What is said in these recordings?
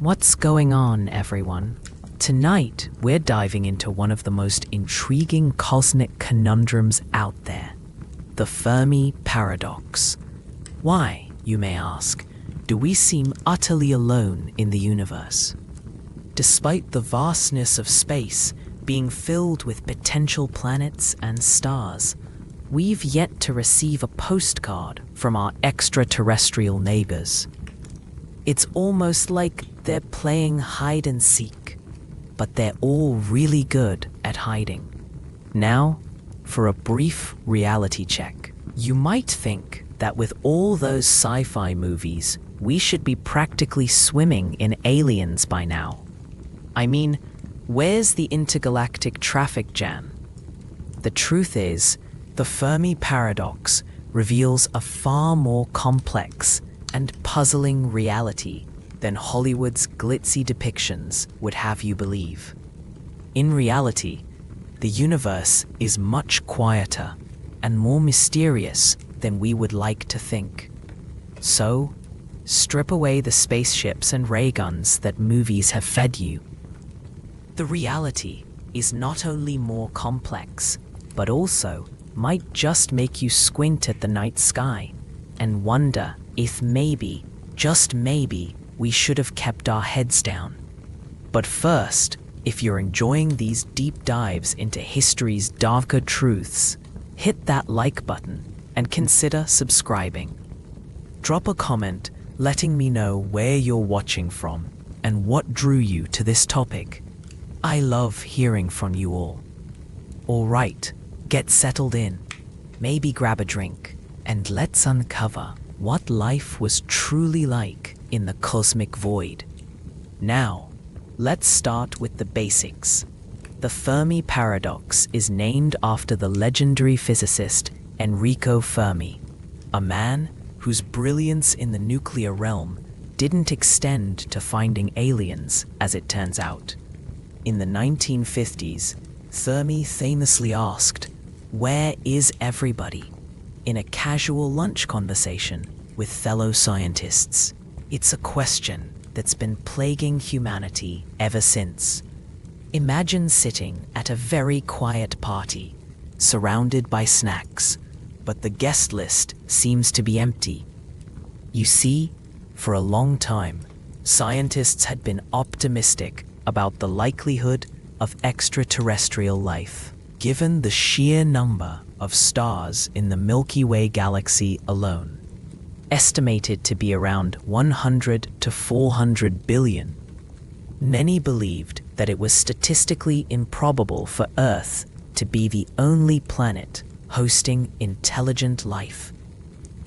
What's going on, everyone? Tonight, we're diving into one of the most intriguing cosmic conundrums out there, the Fermi Paradox. Why, you may ask, do we seem utterly alone in the universe? Despite the vastness of space being filled with potential planets and stars, we've yet to receive a postcard from our extraterrestrial neighbors. It's almost like they're playing hide and seek, but they're all really good at hiding. Now, for a brief reality check. You might think that with all those sci-fi movies, we should be practically swimming in aliens by now. I mean, where's the intergalactic traffic jam? The truth is, the Fermi Paradox reveals a far more complex and puzzling reality than Hollywood's glitzy depictions would have you believe. In reality, the universe is much quieter and more mysterious than we would like to think. So, strip away the spaceships and ray guns that movies have fed you. The reality is not only more complex, but also might just make you squint at the night sky and wonder if maybe, just maybe, we should have kept our heads down. But first, if you're enjoying these deep dives into history's darker truths, hit that like button and consider subscribing. Drop a comment letting me know where you're watching from and what drew you to this topic. I love hearing from you all. All right, get settled in, maybe grab a drink, and let's uncover what life was truly like in the cosmic void. Now, let's start with the basics. The Fermi Paradox is named after the legendary physicist Enrico Fermi, a man whose brilliance in the nuclear realm didn't extend to finding aliens, as it turns out. In the 1950s, Fermi famously asked, "Where is everybody?" in a casual lunch conversation with fellow scientists. It's a question that's been plaguing humanity ever since. Imagine sitting at a very quiet party, surrounded by snacks, but the guest list seems to be empty. You see, for a long time, scientists had been optimistic about the likelihood of extraterrestrial life, given the sheer number of stars in the Milky Way galaxy alone, estimated to be around 100 to 400 billion. Many believed that it was statistically improbable for Earth to be the only planet hosting intelligent life.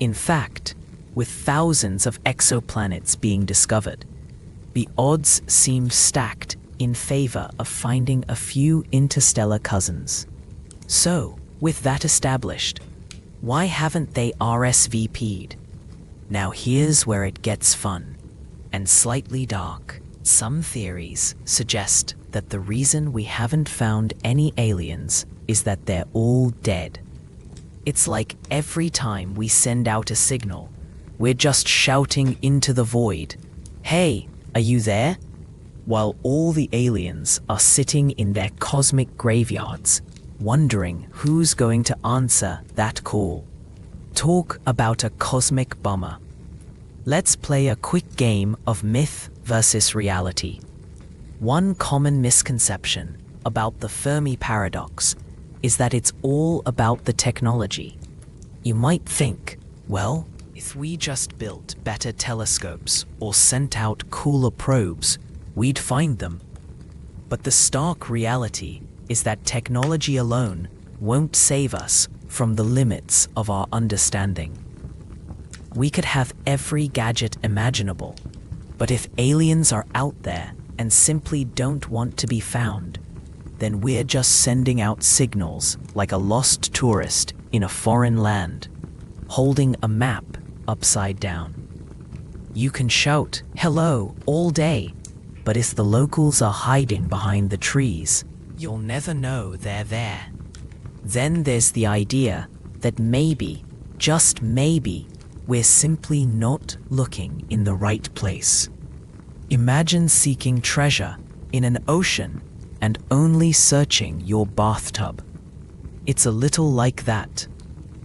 In fact, with thousands of exoplanets being discovered, the odds seemed stacked in favor of finding a few interstellar cousins. So, with that established, why haven't they RSVP'd? Now here's where it gets fun and slightly dark. Some theories suggest that the reason we haven't found any aliens is that they're all dead. It's like every time we send out a signal, we're just shouting into the void, "Hey, are you there?" While all the aliens are sitting in their cosmic graveyards, wondering who's going to answer that call. Talk about a cosmic bummer. Let's play a quick game of myth versus reality. One common misconception about the Fermi Paradox is that it's all about the technology. You might think, well, if we just built better telescopes or sent out cooler probes, we'd find them. But the stark reality is that technology alone won't save us from the limits of our understanding. We could have every gadget imaginable, but if aliens are out there and simply don't want to be found, then we're just sending out signals like a lost tourist in a foreign land, holding a map upside down. You can shout "hello" all day, but if the locals are hiding behind the trees, you'll never know they're there. Then there's the idea that maybe, just maybe, we're simply not looking in the right place. Imagine seeking treasure in an ocean and only searching your bathtub. It's a little like that.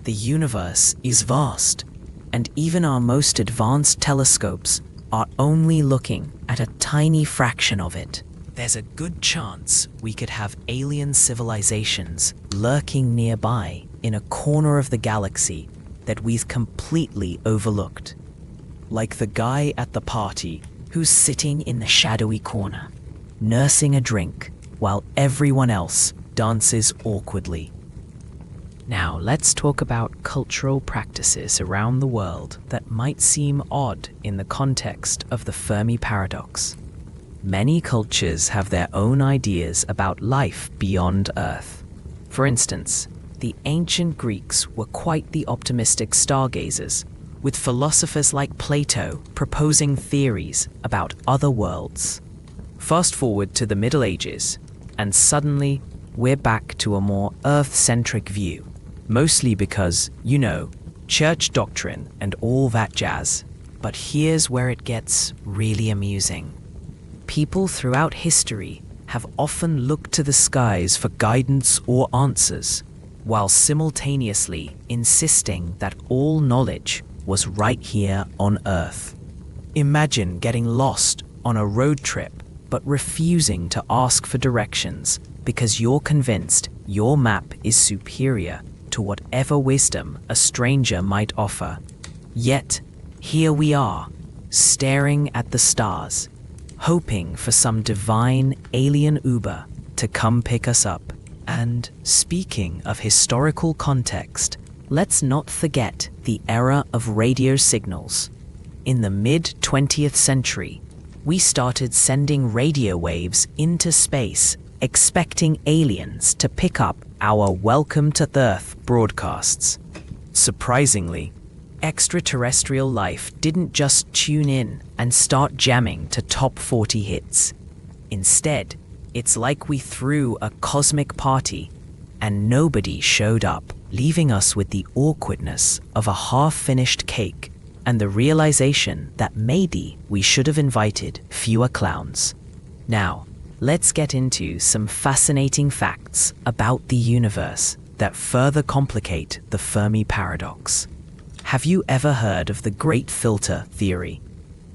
The universe is vast, and even our most advanced telescopes are only looking at a tiny fraction of it. There's a good chance we could have alien civilizations lurking nearby in a corner of the galaxy that we've completely overlooked. Like the guy at the party who's sitting in the shadowy corner, nursing a drink while everyone else dances awkwardly. Now let's talk about cultural practices around the world that might seem odd in the context of the Fermi Paradox. Many cultures have their own ideas about life beyond Earth. For instance, the ancient Greeks were quite the optimistic stargazers, with philosophers like Plato proposing theories about other worlds. Fast forward to the Middle Ages, and suddenly we're back to a more Earth-centric view, mostly because, church doctrine and all that jazz. But here's where it gets really amusing. People throughout history have often looked to the skies for guidance or answers, while simultaneously insisting that all knowledge was right here on Earth. Imagine getting lost on a road trip, but refusing to ask for directions because you're convinced your map is superior to whatever wisdom a stranger might offer. Yet, here we are, staring at the stars, hoping for some divine alien Uber to come pick us up. And speaking of historical context, let's not forget the era of radio signals. In the mid-20th century, we started sending radio waves into space, expecting aliens to pick up our Welcome to Earth broadcasts. Surprisingly, extraterrestrial life didn't just tune in and start jamming to top 40 hits. Instead, it's like we threw a cosmic party and nobody showed up, leaving us with the awkwardness of a half-finished cake and the realization that maybe we should have invited fewer clowns. Now, let's get into some fascinating facts about the universe that further complicate the Fermi Paradox. Have you ever heard of the Great Filter theory?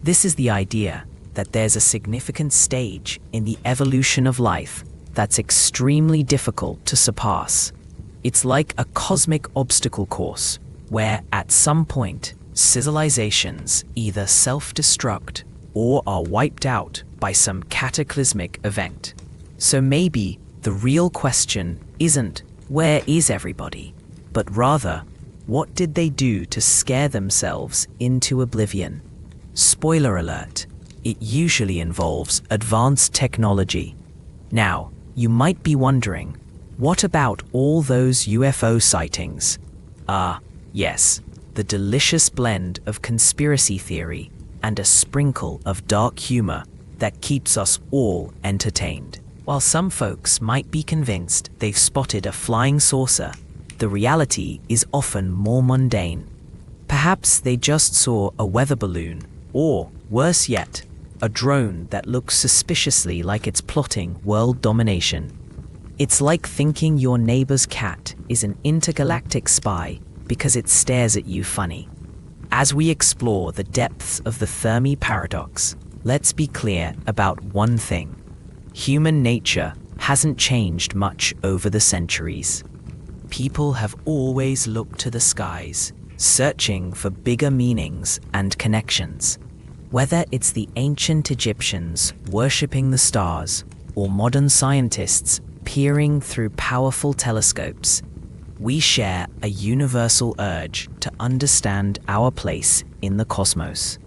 This is the idea that there's a significant stage in the evolution of life that's extremely difficult to surpass. It's like a cosmic obstacle course, where at some point, civilizations either self-destruct or are wiped out by some cataclysmic event. So maybe the real question isn't, where is everybody? But rather, what did they do to scare themselves into oblivion? Spoiler alert, it usually involves advanced technology. Now, you might be wondering, what about all those UFO sightings? Yes, the delicious blend of conspiracy theory and a sprinkle of dark humor that keeps us all entertained. While some folks might be convinced they've spotted a flying saucer, the reality is often more mundane. Perhaps they just saw a weather balloon, or, worse yet, a drone that looks suspiciously like it's plotting world domination. It's like thinking your neighbor's cat is an intergalactic spy because it stares at you funny. As we explore the depths of the Fermi Paradox, let's be clear about one thing. Human nature hasn't changed much over the centuries. People have always looked to the skies, searching for bigger meanings and connections. Whether it's the ancient Egyptians worshipping the stars or modern scientists peering through powerful telescopes, we share a universal urge to understand our place in the cosmos.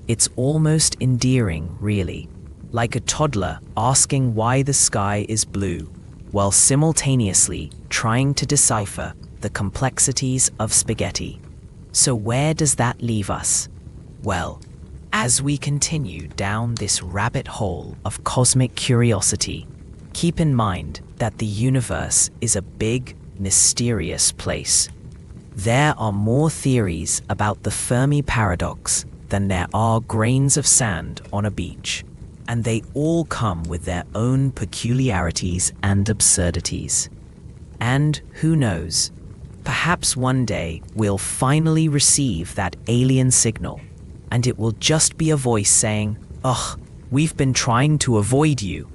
It's almost endearing, really, like a toddler asking why the sky is blue, while simultaneously trying to decipher the complexities of spaghetti. So where does that leave us? Well, as we continue down this rabbit hole of cosmic curiosity, keep in mind that the universe is a big, mysterious place. There are more theories about the Fermi Paradox than there are grains of sand on a beach, and they all come with their own peculiarities and absurdities. And who knows, perhaps one day we'll finally receive that alien signal, and it will just be a voice saying, "Ugh, we've been trying to avoid you,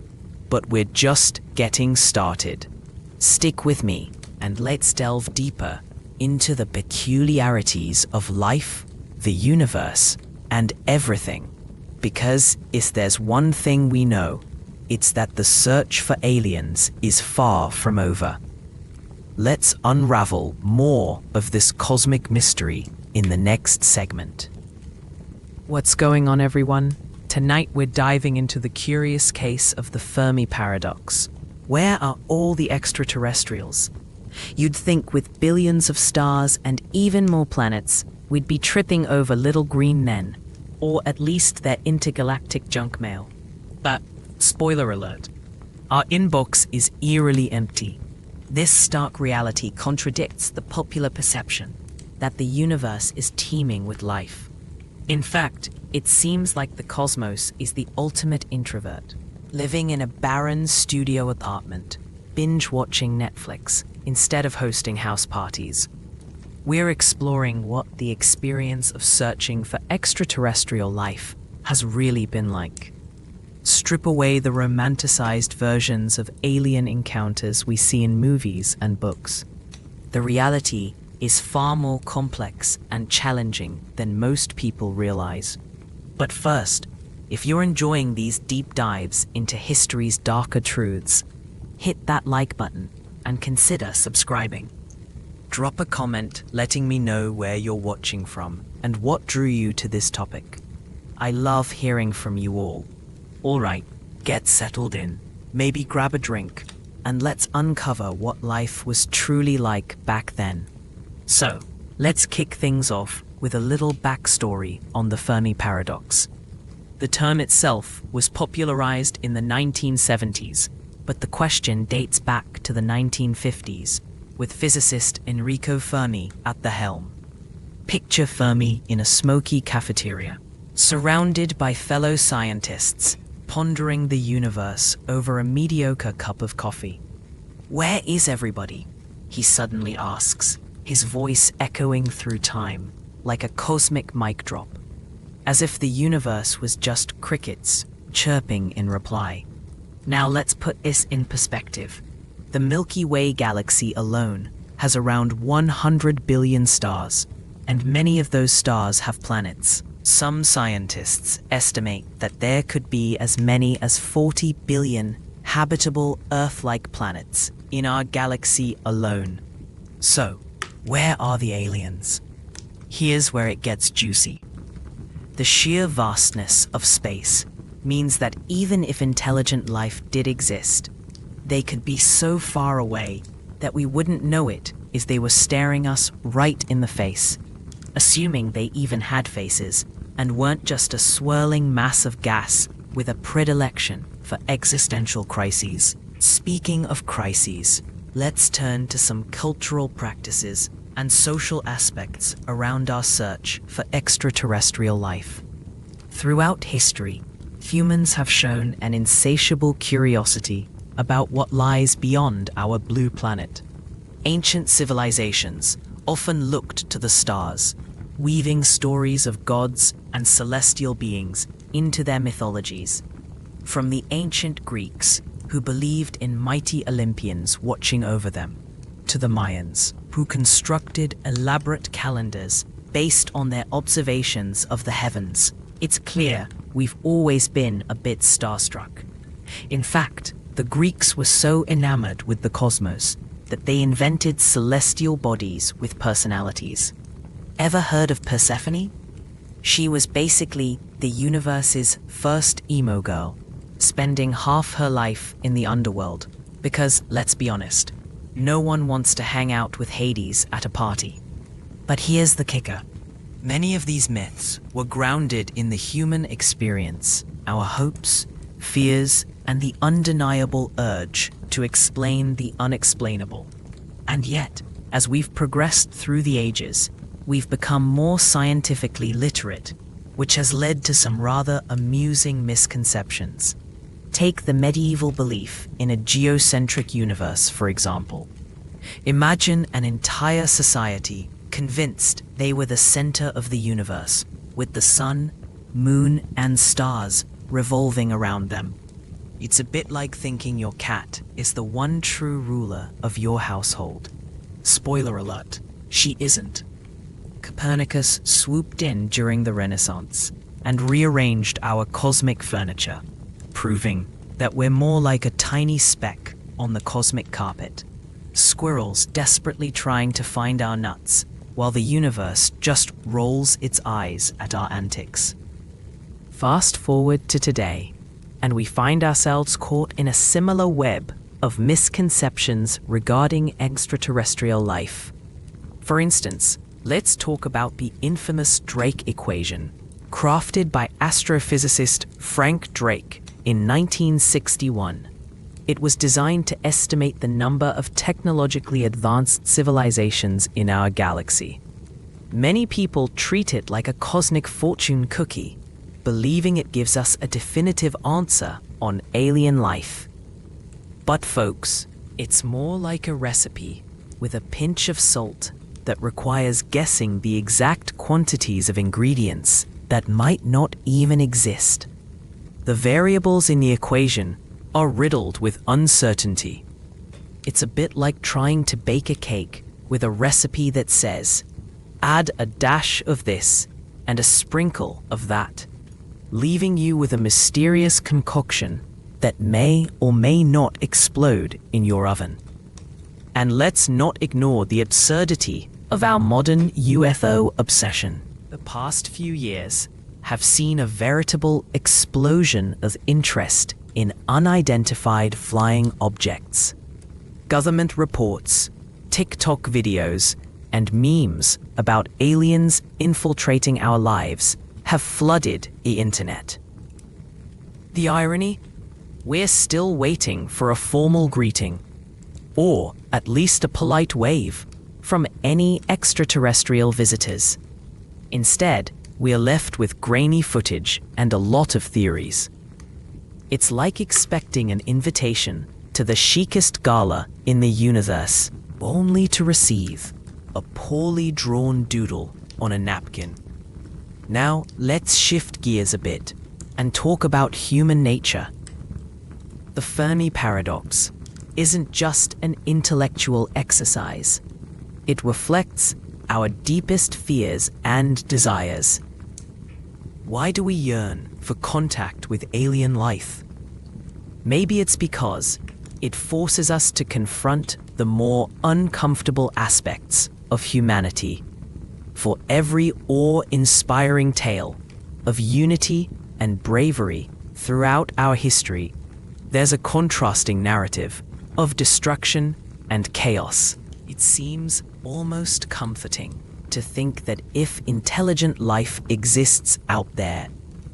but we're just getting started." Stick with me, and let's delve deeper into the peculiarities of life, the universe, and everything. Because if there's one thing we know, it's that the search for aliens is far from over. Let's unravel more of this cosmic mystery in the next segment. What's going on, everyone? Tonight we're diving into the curious case of the Fermi Paradox. Where are all the extraterrestrials? You'd think with billions of stars and even more planets, we'd be tripping over little green men, or at least their intergalactic junk mail. But, spoiler alert, our inbox is eerily empty. This stark reality contradicts the popular perception that the universe is teeming with life. In fact, it seems like the cosmos is the ultimate introvert, living in a barren studio apartment, binge-watching Netflix instead of hosting house parties. We're exploring what the experience of searching for extraterrestrial life has really been like. Strip away the romanticized versions of alien encounters we see in movies and books. The reality is far more complex and challenging than most people realize. But first, if you're enjoying these deep dives into history's darker truths, hit that like button and consider subscribing. Drop a comment letting me know where you're watching from and what drew you to this topic. I love hearing from you all. Alright, get settled in, maybe grab a drink, and let's uncover what life was truly like back then. So, let's kick things off with a little backstory on the Fermi Paradox. The term itself was popularized in the 1970s, but the question dates back to the 1950s, with physicist Enrico Fermi at the helm. Picture Fermi in a smoky cafeteria, surrounded by fellow scientists, pondering the universe over a mediocre cup of coffee. "Where is everybody?" he suddenly asks, his voice echoing through time, like a cosmic mic drop, as if the universe was just crickets chirping in reply. Now let's put this in perspective. The Milky Way galaxy alone has around 100 billion stars, and many of those stars have planets. Some scientists estimate that there could be as many as 40 billion habitable Earth-like planets in our galaxy alone. So, where are the aliens? Here's where it gets juicy. The sheer vastness of space means that even if intelligent life did exist, they could be so far away that we wouldn't know it if they were staring us right in the face, assuming they even had faces and weren't just a swirling mass of gas with a predilection for existential crises. Speaking of crises, let's turn to some cultural practices and social aspects around our search for extraterrestrial life. Throughout history, humans have shown an insatiable curiosity about what lies beyond our blue planet. Ancient civilizations often looked to the stars, weaving stories of gods and celestial beings into their mythologies. From the ancient Greeks, who believed in mighty Olympians watching over them, to the Mayans, who constructed elaborate calendars based on their observations of the heavens, it's clear we've always been a bit starstruck. In fact, the Greeks were so enamored with the cosmos that they invented celestial bodies with personalities. Ever heard of Persephone? She was basically the universe's first emo girl, spending half her life in the underworld, because, let's be honest, no one wants to hang out with Hades at a party. But here's the kicker. Many of these myths were grounded in the human experience, our hopes, fears, and the undeniable urge to explain the unexplainable. And yet, as we've progressed through the ages, we've become more scientifically literate, which has led to some rather amusing misconceptions. Take the medieval belief in a geocentric universe, for example. Imagine an entire society convinced they were the center of the universe, with the sun, moon, and stars revolving around them. It's a bit like thinking your cat is the one true ruler of your household. Spoiler alert, she isn't. Copernicus swooped in during the Renaissance and rearranged our cosmic furniture, proving that we're more like a tiny speck on the cosmic carpet. Squirrels desperately trying to find our nuts, while the universe just rolls its eyes at our antics. Fast forward to today, and we find ourselves caught in a similar web of misconceptions regarding extraterrestrial life. For instance, let's talk about the infamous Drake equation, crafted by astrophysicist Frank Drake in 1961. It was designed to estimate the number of technologically advanced civilizations in our galaxy. Many people treat it like a cosmic fortune cookie, believing it gives us a definitive answer on alien life. But folks, it's more like a recipe with a pinch of salt that requires guessing the exact quantities of ingredients that might not even exist. The variables in the equation are riddled with uncertainty. It's a bit like trying to bake a cake with a recipe that says, add a dash of this and a sprinkle of that, leaving you with a mysterious concoction that may or may not explode in your oven. And let's not ignore the absurdity of our modern UFO obsession. The past few years have seen a veritable explosion of interest in unidentified flying objects. Government reports, TikTok videos, and memes about aliens infiltrating our lives have flooded the internet. The irony? We're still waiting for a formal greeting, or at least a polite wave, from any extraterrestrial visitors. Instead, we are left with grainy footage and a lot of theories. It's like expecting an invitation to the chicest gala in the universe, only to receive a poorly drawn doodle on a napkin. Now, let's shift gears a bit and talk about human nature. The Fermi Paradox isn't just an intellectual exercise. It reflects our deepest fears and desires. Why do we yearn for contact with alien life? Maybe it's because it forces us to confront the more uncomfortable aspects of humanity. For every awe-inspiring tale of unity and bravery throughout our history, there's a contrasting narrative of destruction and chaos. It seems almost comforting to think that if intelligent life exists out there,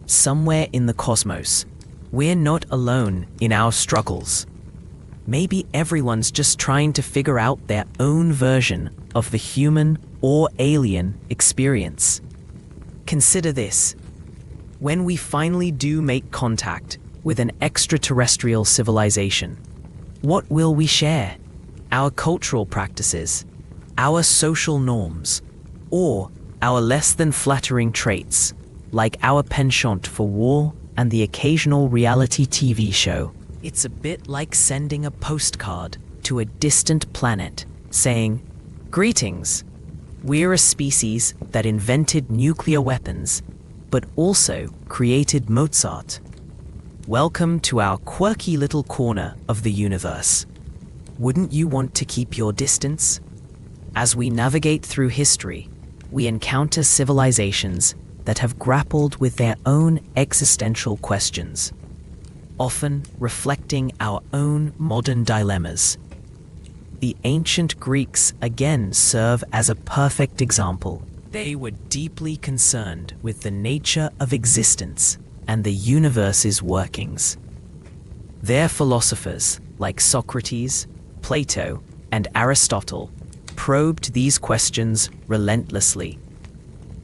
somewhere in the cosmos, we're not alone in our struggles. Maybe everyone's just trying to figure out their own version of the human or alien experience. Consider this. When we finally do make contact with an extraterrestrial civilization, what will we share? Our cultural practices, our social norms, or our less than flattering traits, like our penchant for war and the occasional reality TV show? It's a bit like sending a postcard to a distant planet saying, "Greetings, we're a species that invented nuclear weapons, but also created Mozart. Welcome to our quirky little corner of the universe." Wouldn't you want to keep your distance? As we navigate through history, we encounter civilizations that have grappled with their own existential questions, often reflecting our own modern dilemmas. The ancient Greeks again serve as a perfect example. They were deeply concerned with the nature of existence and the universe's workings. Their philosophers, like Socrates, Plato, and Aristotle, probed these questions relentlessly.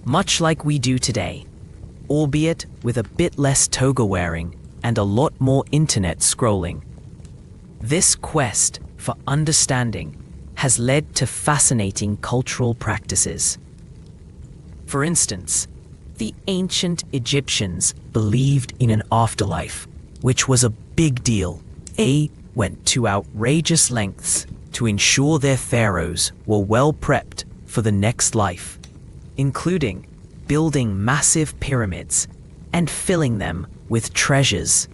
Much like we do today, albeit with a bit less toga wearing and a lot more internet scrolling. This quest for understanding has led to fascinating cultural practices. For instance, the ancient Egyptians believed in an afterlife, which was a big deal. They went to outrageous lengths to ensure their pharaohs were well prepped for the next life, including building massive pyramids and filling them with treasures.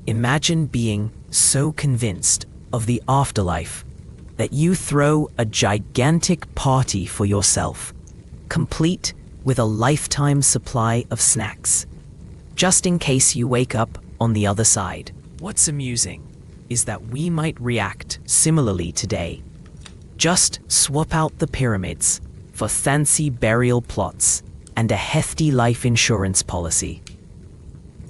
Imagine being so convinced of the afterlife that you throw a gigantic party for yourself, complete with a lifetime supply of snacks, just in case you wake up on the other side. What's amusing is that we might react similarly today. Just swap out the pyramids for fancy burial plots and a hefty life insurance policy.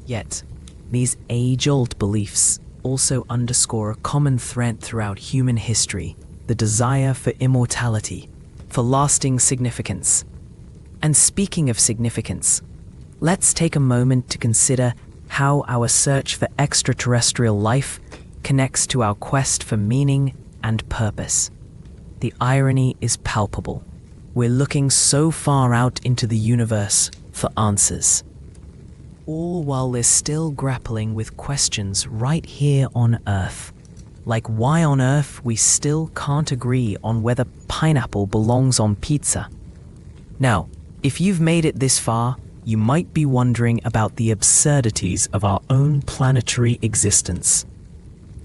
Yet, these age-old beliefs also underscore a common thread throughout human history: the desire for immortality, for lasting significance. And speaking of significance, let's take a moment to consider how our search for extraterrestrial life connects to our quest for meaning and purpose. The irony is palpable. We're looking so far out into the universe for answers, all while we're still grappling with questions right here on Earth. Like why on earth we still can't agree on whether pineapple belongs on pizza. Now, if you've made it this far, you might be wondering about the absurdities of our own planetary existence.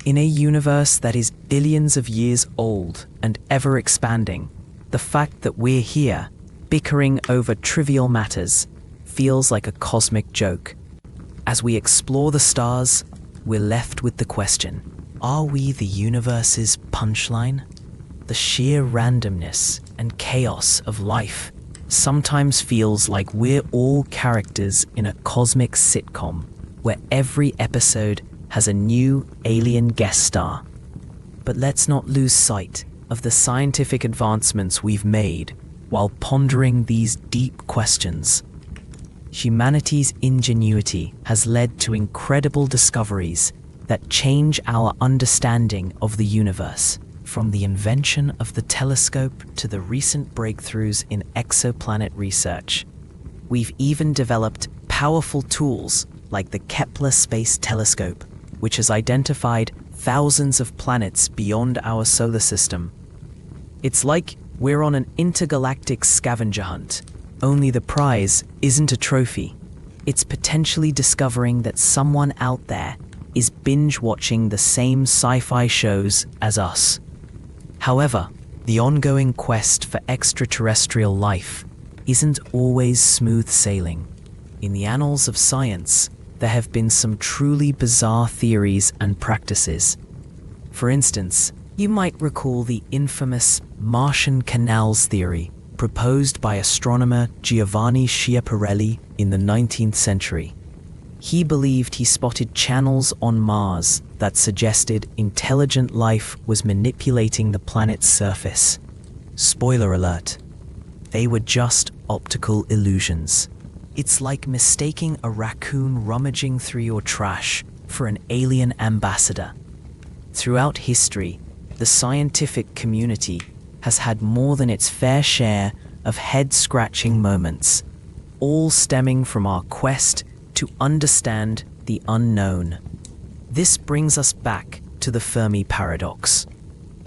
In a universe that is billions of years old and ever expanding, the fact that we're here, bickering over trivial matters, feels like a cosmic joke. As we explore the stars, we're left with the question: are we the universe's punchline? The sheer randomness and chaos of life sometimes feels like we're all characters in a cosmic sitcom where every episode has a new alien guest star. But let's not lose sight of the scientific advancements we've made while pondering these deep questions. Humanity's ingenuity has led to incredible discoveries that change our understanding of the universe, from the invention of the telescope to the recent breakthroughs in exoplanet research. We've even developed powerful tools like the Kepler Space Telescope, which has identified thousands of planets beyond our solar system. It's like we're on an intergalactic scavenger hunt, only the prize isn't a trophy. It's potentially discovering that someone out there is binge-watching the same sci-fi shows as us. However, the ongoing quest for extraterrestrial life isn't always smooth sailing. In the annals of science, there have been some truly bizarre theories and practices. For instance, you might recall the infamous Martian canals theory proposed by astronomer Giovanni Schiaparelli in the 19th century. He believed he spotted channels on Mars that suggested intelligent life was manipulating the planet's surface. Spoiler alert, they were just optical illusions. It's like mistaking a raccoon rummaging through your trash for an alien ambassador. Throughout history, the scientific community has had more than its fair share of head-scratching moments, all stemming from our quest to understand the unknown. This brings us back to the Fermi Paradox.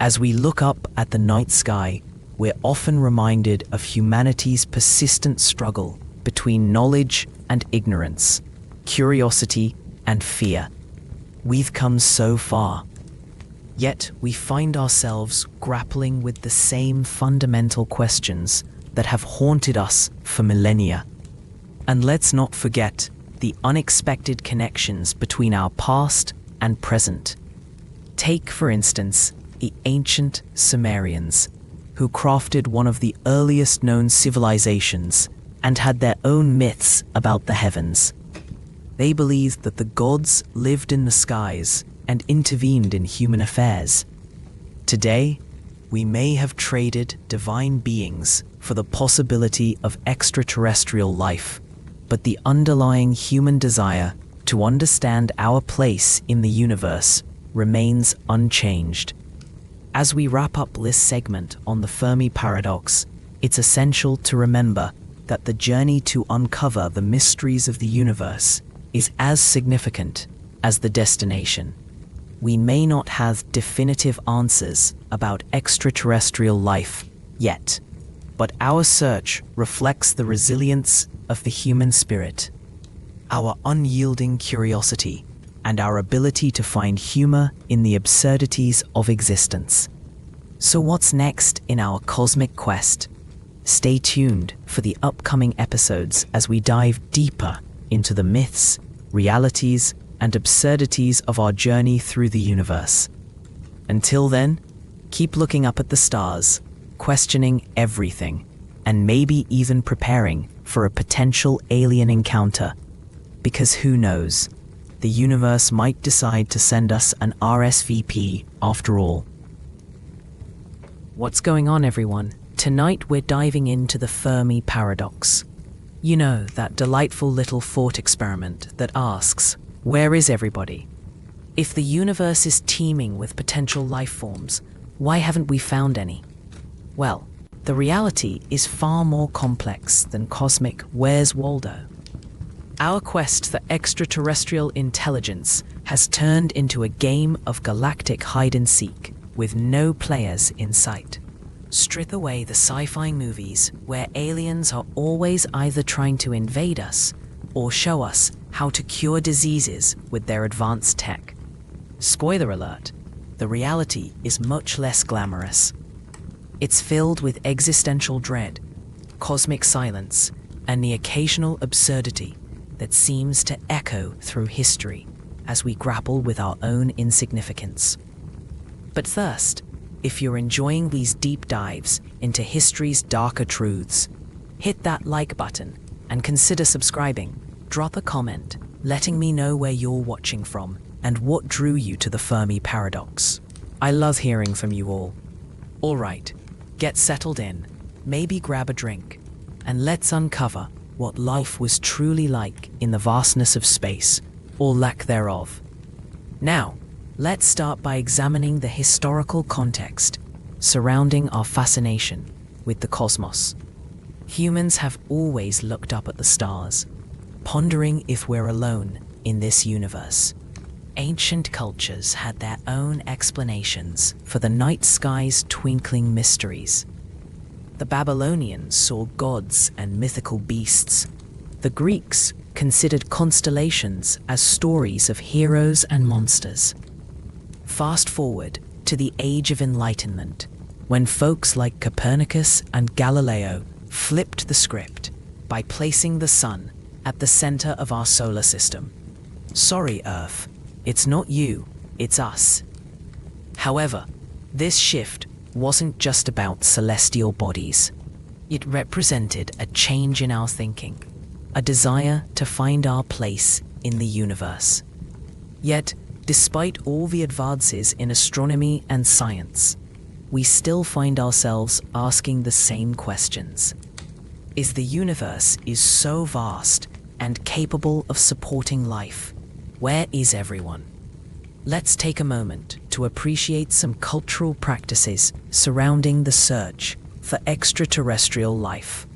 As we look up at the night sky, we're often reminded of humanity's persistent struggle between knowledge and ignorance, curiosity and fear. We've come so far, yet we find ourselves grappling with the same fundamental questions that have haunted us for millennia. And let's not forget the unexpected connections between our past and present. Take, for instance, the ancient Sumerians, who crafted one of the earliest known civilizations and had their own myths about the heavens. They believed that the gods lived in the skies and intervened in human affairs. Today, we may have traded divine beings for the possibility of extraterrestrial life, but the underlying human desire to understand our place in the universe remains unchanged. As we wrap up this segment on the Fermi Paradox, it's essential to remember that the journey to uncover the mysteries of the universe is as significant as the destination. We may not have definitive answers about extraterrestrial life yet, but our search reflects the resilience of the human spirit, our unyielding curiosity, and our ability to find humor in the absurdities of existence. So what's next in our cosmic quest? Stay tuned for the upcoming episodes as we dive deeper into the myths, realities, and absurdities of our journey through the universe. Until then, keep looking up at the stars, questioning everything, and maybe even preparing for a potential alien encounter. Because who knows, the universe might decide to send us an RSVP after all. What's going on, everyone? Tonight we're diving into the Fermi Paradox. You know, that delightful little thought experiment that asks, where is everybody? If the universe is teeming with potential life forms, why haven't we found any? Well, the reality is far more complex than cosmic Where's Waldo. Our quest for extraterrestrial intelligence has turned into a game of galactic hide-and-seek with no players in sight. Strip away the sci-fi movies where aliens are always either trying to invade us or show us how to cure diseases with their advanced tech. Spoiler alert, the reality is much less glamorous. It's filled with existential dread, cosmic silence, and the occasional absurdity that seems to echo through history as we grapple with our own insignificance. But first, if you're enjoying these deep dives into history's darker truths, hit that like button and consider subscribing. Drop a comment, letting me know where you're watching from and what drew you to the Fermi Paradox. I love hearing from you all. Alright, get settled in, maybe grab a drink, and let's uncover what life was truly like in the vastness of space, or lack thereof. Now, let's start by examining the historical context surrounding our fascination with the cosmos. Humans have always looked up at the stars, pondering if we're alone in this universe. Ancient cultures had their own explanations for the night sky's twinkling mysteries. The Babylonians saw gods and mythical beasts. The Greeks considered constellations as stories of heroes and monsters. Fast forward to the Age of Enlightenment, when folks like Copernicus and Galileo flipped the script by placing the sun at the center of our solar system. Sorry, Earth, it's not you, it's us. However, this shift wasn't just about celestial bodies. It represented a change in our thinking, a desire to find our place in the universe. Yet, despite all the advances in astronomy and science, we still find ourselves asking the same questions. Is the universe so vast and capable of supporting life? Where is everyone? Let's take a moment to appreciate some cultural practices surrounding the search for extraterrestrial life.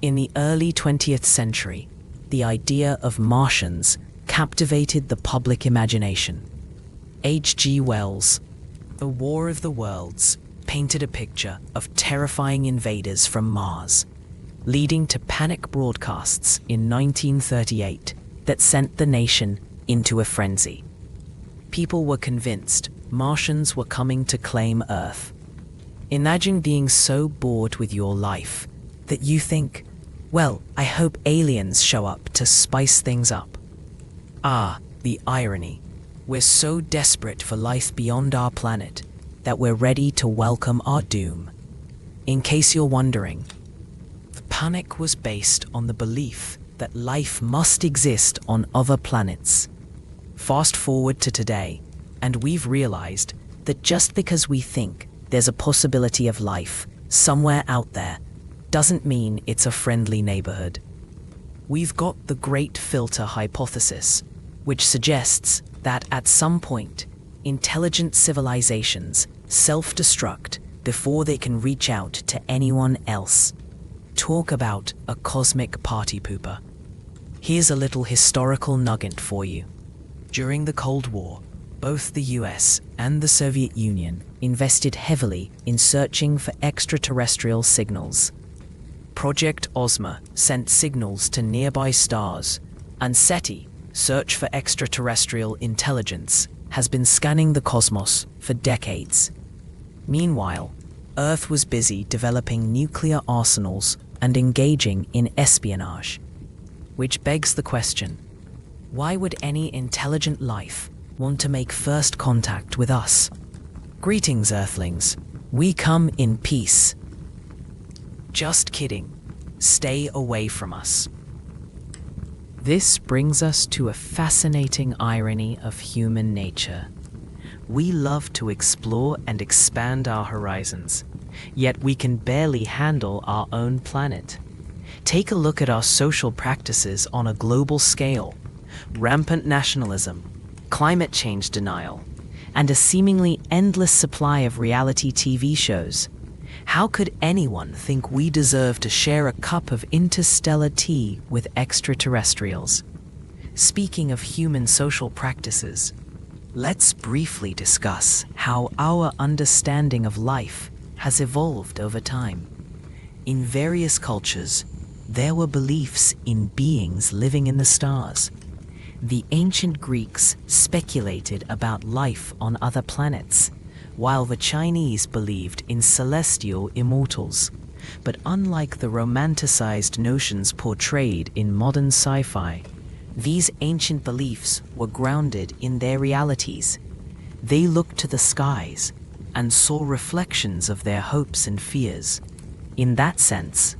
In the early 20th century, the idea of Martians captivated the public imagination. H.G. Wells' The War of the Worlds painted a picture of terrifying invaders from Mars, leading to panic broadcasts in 1938 that sent the nation into a frenzy. People were convinced Martians were coming to claim Earth. Imagine being so bored with your life that you think, well, I hope aliens show up to spice things up. Ah, the irony. We're so desperate for life beyond our planet that we're ready to welcome our doom. In case you're wondering, the panic was based on the belief that life must exist on other planets. Fast forward to today, and we've realized that just because we think there's a possibility of life somewhere out there doesn't mean it's a friendly neighborhood. we've got the Great Filter Hypothesis, which suggests that at some point, intelligent civilizations self-destruct before they can reach out to anyone else. Talk about a cosmic party pooper. Here's a little historical nugget for you. During the Cold War, both the US and the Soviet Union invested heavily in searching for extraterrestrial signals. Project Ozma sent signals to nearby stars, and SETI, Search for Extraterrestrial Intelligence, has been scanning the cosmos for decades. Meanwhile, Earth was busy developing nuclear arsenals and engaging in espionage. Which begs the question, why would any intelligent life want to make first contact with us? Greetings, Earthlings. We come in peace. Just kidding. Stay away from us. This brings us to a fascinating irony of human nature. We love to explore and expand our horizons, yet we can barely handle our own planet. Take a look at our social practices on a global scale. Rampant nationalism, climate change denial, and a seemingly endless supply of reality TV shows. How could anyone think we deserve to share a cup of interstellar tea with extraterrestrials? Speaking of human social practices, let's briefly discuss how our understanding of life has evolved over time. In various cultures, there were beliefs in beings living in the stars. The ancient Greeks speculated about life on other planets, while the Chinese believed in celestial immortals. But unlike the romanticized notions portrayed in modern sci-fi, these ancient beliefs were grounded in their realities. They looked to the skies and saw reflections of their hopes and fears. In that sense,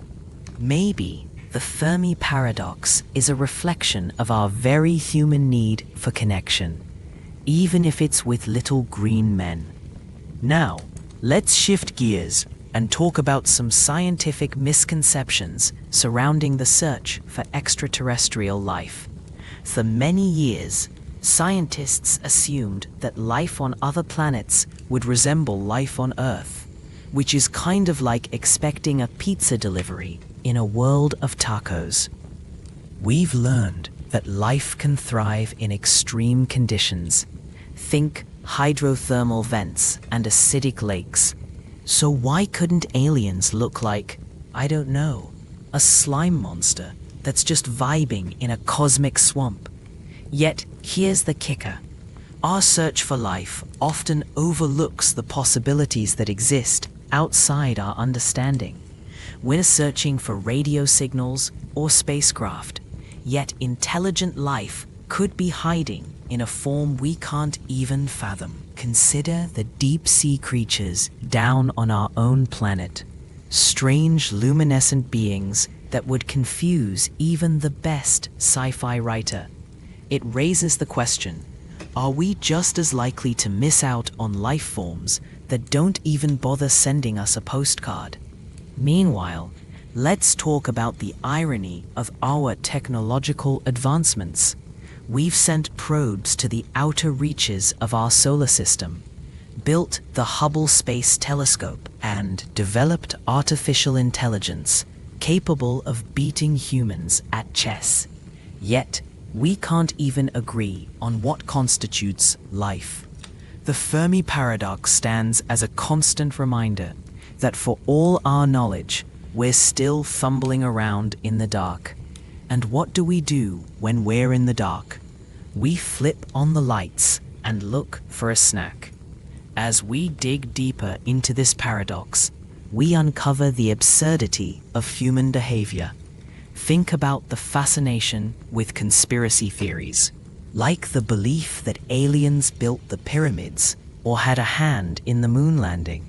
maybe the Fermi Paradox is a reflection of our very human need for connection, even if it's with little green men. Now, let's shift gears and talk about some scientific misconceptions surrounding the search for extraterrestrial life. For many years, scientists assumed that life on other planets would resemble life on Earth, which is kind of like expecting a pizza delivery in a world of tacos. We've learned that life can thrive in extreme conditions. Think hydrothermal vents and acidic lakes. So why couldn't aliens look like, I don't know, a slime monster that's just vibing in a cosmic swamp? Yet, here's the kicker. Our search for life often overlooks the possibilities that exist outside our understanding. We're searching for radio signals or spacecraft, yet intelligent life could be hiding in a form we can't even fathom. Consider the deep-sea creatures down on our own planet, strange luminescent beings that would confuse even the best sci-fi writer. It raises the question, are we just as likely to miss out on life forms that don't even bother sending us a postcard? Meanwhile, let's talk about the irony of our technological advancements. We've sent probes to the outer reaches of our solar system, built the Hubble Space Telescope, and developed artificial intelligence capable of beating humans at chess. Yet, we can't even agree on what constitutes life. The Fermi Paradox stands as a constant reminder that for all our knowledge, we're still fumbling around in the dark. And what do we do when we're in the dark? We flip on the lights and look for a snack. As we dig deeper into this paradox, we uncover the absurdity of human behavior. Think about the fascination with conspiracy theories, like the belief that aliens built the pyramids or had a hand in the moon landing.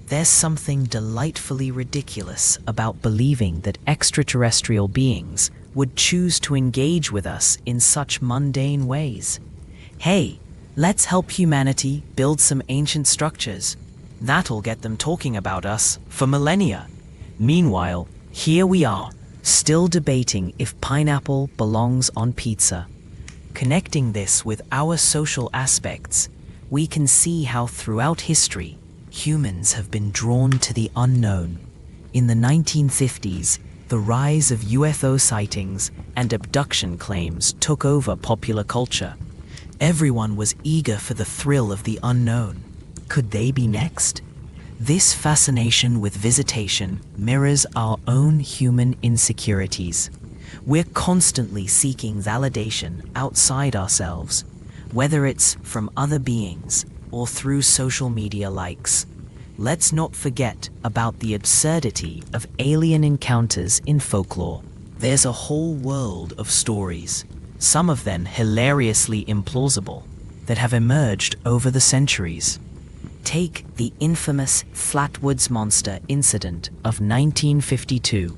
There's something delightfully ridiculous about believing that extraterrestrial beings would choose to engage with us in such mundane ways. Hey, let's help humanity build some ancient structures. That'll get them talking about us for millennia. Meanwhile, here we are, still debating if pineapple belongs on pizza. Connecting this with our social aspects, we can see how throughout history, humans have been drawn to the unknown. In the 1950s, the rise of UFO sightings and abduction claims took over popular culture. Everyone was eager for the thrill of the unknown. Could they be next? This fascination with visitation mirrors our own human insecurities. We're constantly seeking validation outside ourselves, whether it's from other beings or through social media likes. Let's not forget about the absurdity of alien encounters in folklore. There's a whole world of stories, some of them hilariously implausible, that have emerged over the centuries. Take the infamous Flatwoods Monster incident of 1952,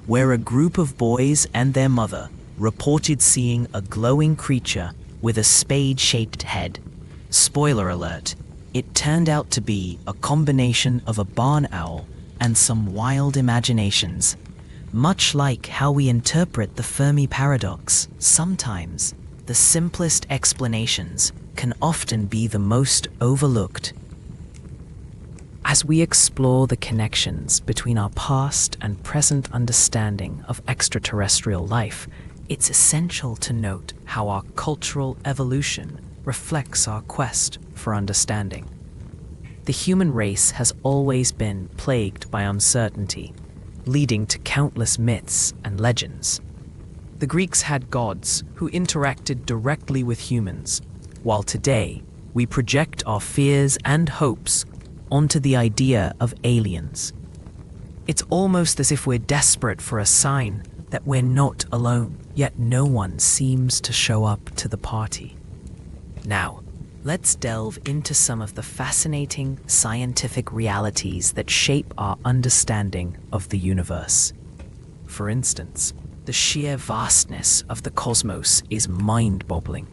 where a group of boys and their mother reported seeing a glowing creature with a spade-shaped head. Spoiler alert, it turned out to be a combination of a barn owl and some wild imaginations. Much like how we interpret the Fermi Paradox, sometimes the simplest explanations can often be the most overlooked. As we explore the connections between our past and present understanding of extraterrestrial life, it's essential to note how our cultural evolution reflects our quest for understanding. The human race has always been plagued by uncertainty, leading to countless myths and legends. The Greeks had gods who interacted directly with humans, while today we project our fears and hopes onto the idea of aliens. It's almost as if we're desperate for a sign that we're not alone, yet no one seems to show up to the party. Now, let's delve into some of the fascinating scientific realities that shape our understanding of the universe. For instance, the sheer vastness of the cosmos is mind-boggling.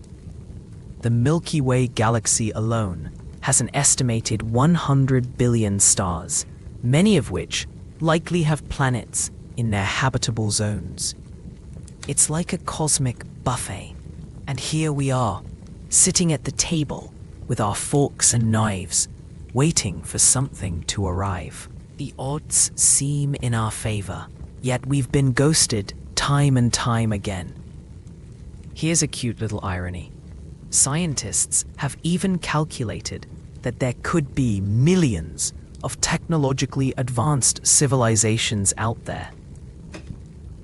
The Milky Way galaxy alone has an estimated 100 billion stars, many of which likely have planets in their habitable zones. It's like a cosmic buffet, and here we are, sitting at the table with our forks and knives, waiting for something to arrive. The odds seem in our favor, yet we've been ghosted time and time again. Here's a cute little irony. Scientists have even calculated that there could be millions of technologically advanced civilizations out there.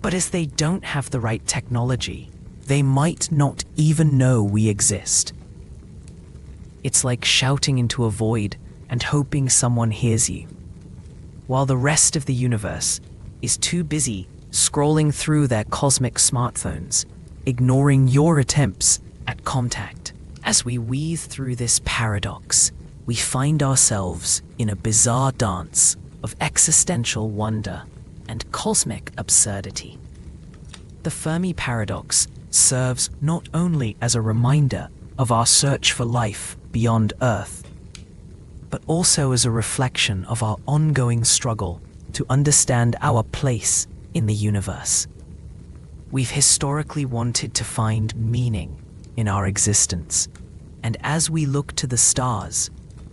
But as they don't have the right technology, they might not even know we exist. It's like shouting into a void and hoping someone hears you, while the rest of the universe is too busy scrolling through their cosmic smartphones, ignoring your attempts at contact. As we weave through this paradox, we find ourselves in a bizarre dance of existential wonder and cosmic absurdity. The Fermi Paradox serves not only as a reminder of our search for life beyond Earth, but also as a reflection of our ongoing struggle to understand our place in the universe. We've historically wanted to find meaning in our existence, and as we look to the stars,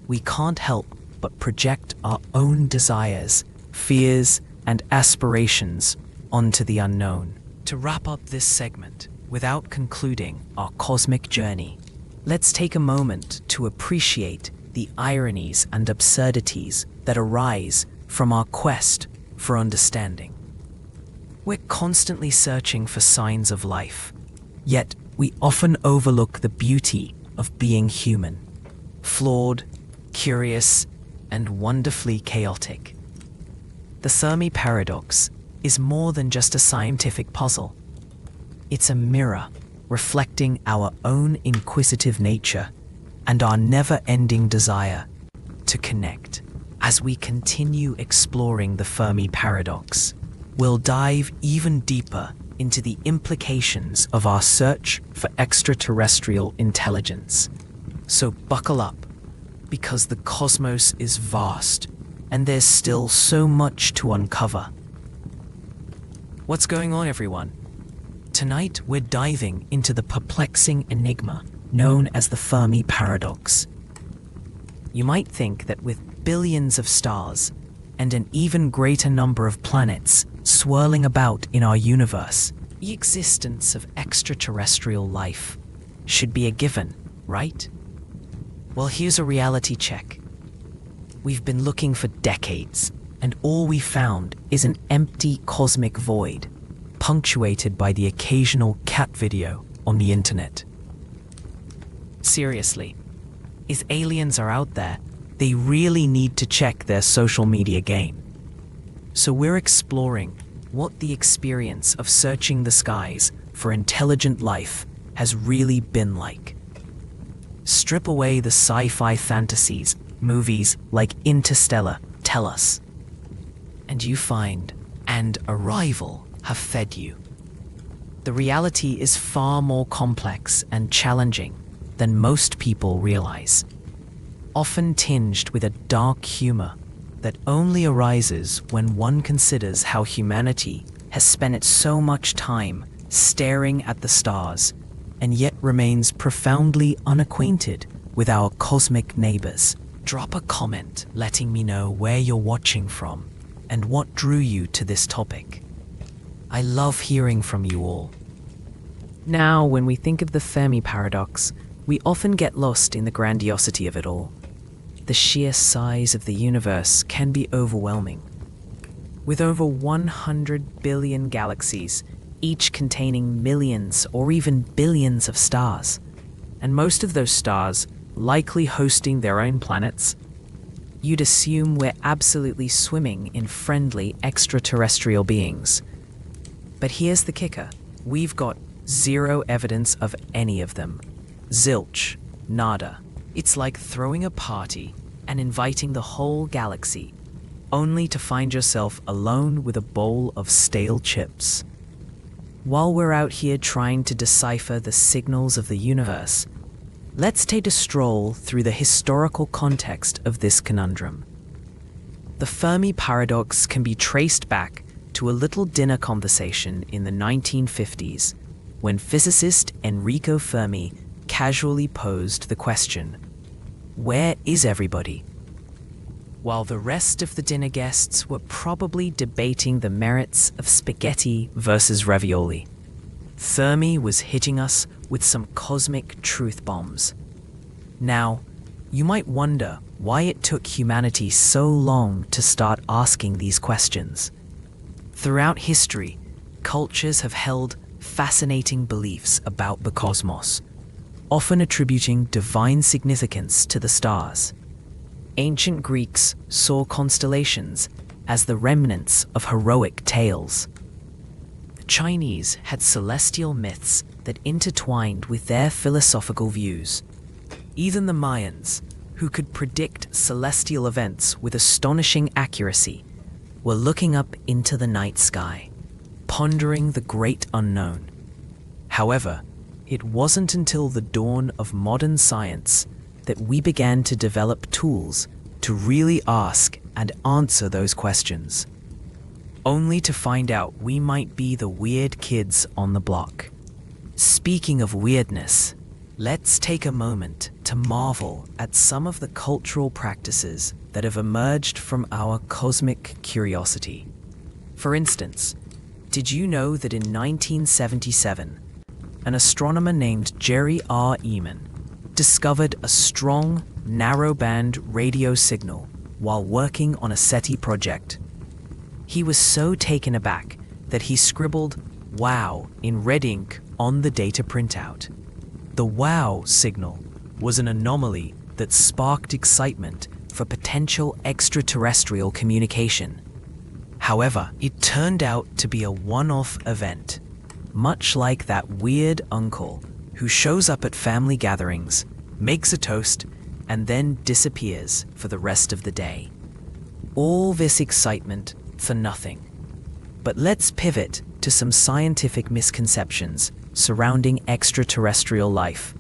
we can't help but project our own desires, fears, and aspirations onto the unknown. To wrap up this segment, without concluding our cosmic journey, let's take a moment to appreciate the ironies and absurdities that arise from our quest for understanding. We're constantly searching for signs of life, yet we often overlook the beauty of being human, flawed, curious, and wonderfully chaotic. The Fermi Paradox is more than just a scientific puzzle. It's a mirror reflecting our own inquisitive nature and our never-ending desire to connect. As we continue exploring the Fermi Paradox, we'll dive even deeper into the implications of our search for extraterrestrial intelligence. So buckle up, because the cosmos is vast and there's still so much to uncover. What's going on, everyone? Tonight, we're diving into the perplexing enigma known as the Fermi Paradox. You might think that with billions of stars and an even greater number of planets swirling about in our universe, the existence of extraterrestrial life should be a given, right? Well, here's a reality check. We've been looking for decades, and all we found is an empty cosmic void, punctuated by the occasional cat video on the internet. Seriously, if aliens are out there, they really need to check their social media game. So we're exploring what the experience of searching the skies for intelligent life has really been like. Strip away the sci-fi fantasies movies like Interstellar tell us, and you find and Arrival have fed you. The reality is far more complex and challenging than most people realize, often tinged with a dark humor that only arises when one considers how humanity has spent so much time staring at the stars and yet remains profoundly unacquainted with our cosmic neighbors. Drop a comment letting me know where you're watching from and what drew you to this topic. I love hearing from you all. Now, when we think of the Fermi Paradox, we often get lost in the grandiosity of it all. The sheer size of the universe can be overwhelming. With over 100 billion galaxies, each containing millions or even billions of stars, and most of those stars likely hosting their own planets, you'd assume we're absolutely swimming in friendly extraterrestrial beings. But here's the kicker. We've got zero evidence of any of them. Zilch. Nada. It's like throwing a party and inviting the whole galaxy, only to find yourself alone with a bowl of stale chips. While we're out here trying to decipher the signals of the universe, let's take a stroll through the historical context of this conundrum. The Fermi Paradox can be traced back to a little dinner conversation in the 1950s when physicist Enrico Fermi casually posed the question, "Where is everybody?" While the rest of the dinner guests were probably debating the merits of spaghetti versus ravioli, Fermi was hitting us with some cosmic truth bombs. Now, you might wonder why it took humanity so long to start asking these questions. Throughout history, cultures have held fascinating beliefs about the cosmos, often attributing divine significance to the stars. Ancient Greeks saw constellations as the remnants of heroic tales. The Chinese had celestial myths that intertwined with their philosophical views. Even the Mayans, who could predict celestial events with astonishing accuracy, were looking up into the night sky, pondering the great unknown. However, it wasn't until the dawn of modern science that we began to develop tools to really ask and answer those questions, only to find out we might be the weird kids on the block. Speaking of weirdness, let's take a moment to marvel at some of the cultural practices that have emerged from our cosmic curiosity. For instance, did you know that in 1977, an astronomer named Jerry R. Eman discovered a strong, narrowband radio signal while working on a SETI project? He was so taken aback that he scribbled "wow" in red ink on the data printout. The "wow" signal was an anomaly that sparked excitement for potential extraterrestrial communication. However, it turned out to be a one-off event, much like that weird uncle who shows up at family gatherings, makes a toast, and then disappears for the rest of the day. All this excitement for nothing. But let's pivot to some scientific misconceptions surrounding extraterrestrial life.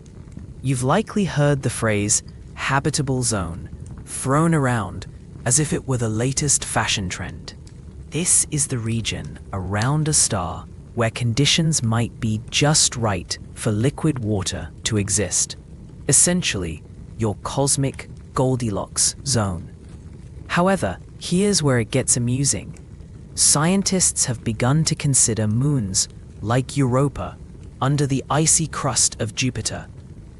You've likely heard the phrase habitable zone thrown around as if it were the latest fashion trend. This is the region around a star where conditions might be just right for liquid water to exist. Essentially, your cosmic Goldilocks zone. However, here's where it gets amusing. Scientists have begun to consider moons like Europa under the icy crust of Jupiter,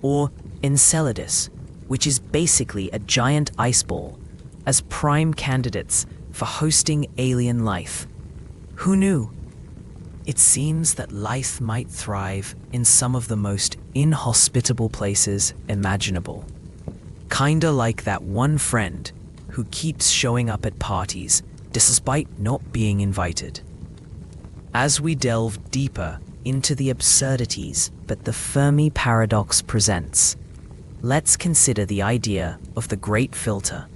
or Enceladus, which is basically a giant ice ball, as prime candidates for hosting alien life. Who knew? It seems that life might thrive in some of the most inhospitable places imaginable. Kinda like that one friend who keeps showing up at parties despite not being invited. As we delve deeper into the absurdities that the Fermi Paradox presents, let's consider the idea of the Great Filter,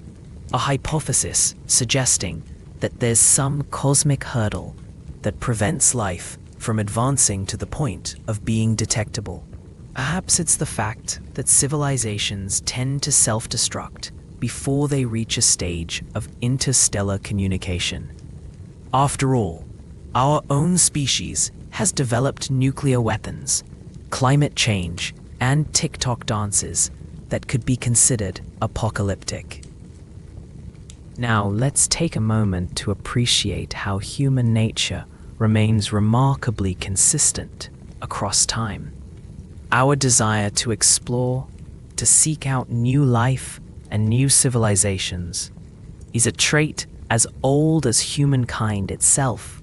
a hypothesis suggesting that there's some cosmic hurdle that prevents life from advancing to the point of being detectable. Perhaps it's the fact that civilizations tend to self-destruct before they reach a stage of interstellar communication. After all, our own species has developed nuclear weapons, climate change, and TikTok dances that could be considered apocalyptic. Now, let's take a moment to appreciate how human nature remains remarkably consistent across time. Our desire to explore, to seek out new life and new civilizations, is a trait as old as humankind itself.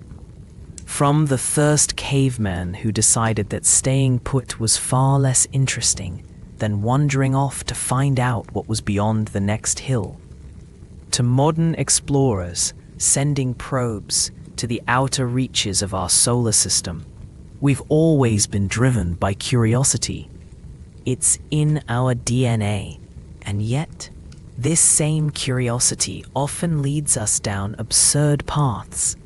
From the first caveman who decided that staying put was far less interesting than wandering off to find out what was beyond the next hill, to modern explorers sending probes to the outer reaches of our solar system, we've always been driven by curiosity. It's in our DNA, and yet, this same curiosity often leads us down absurd paths,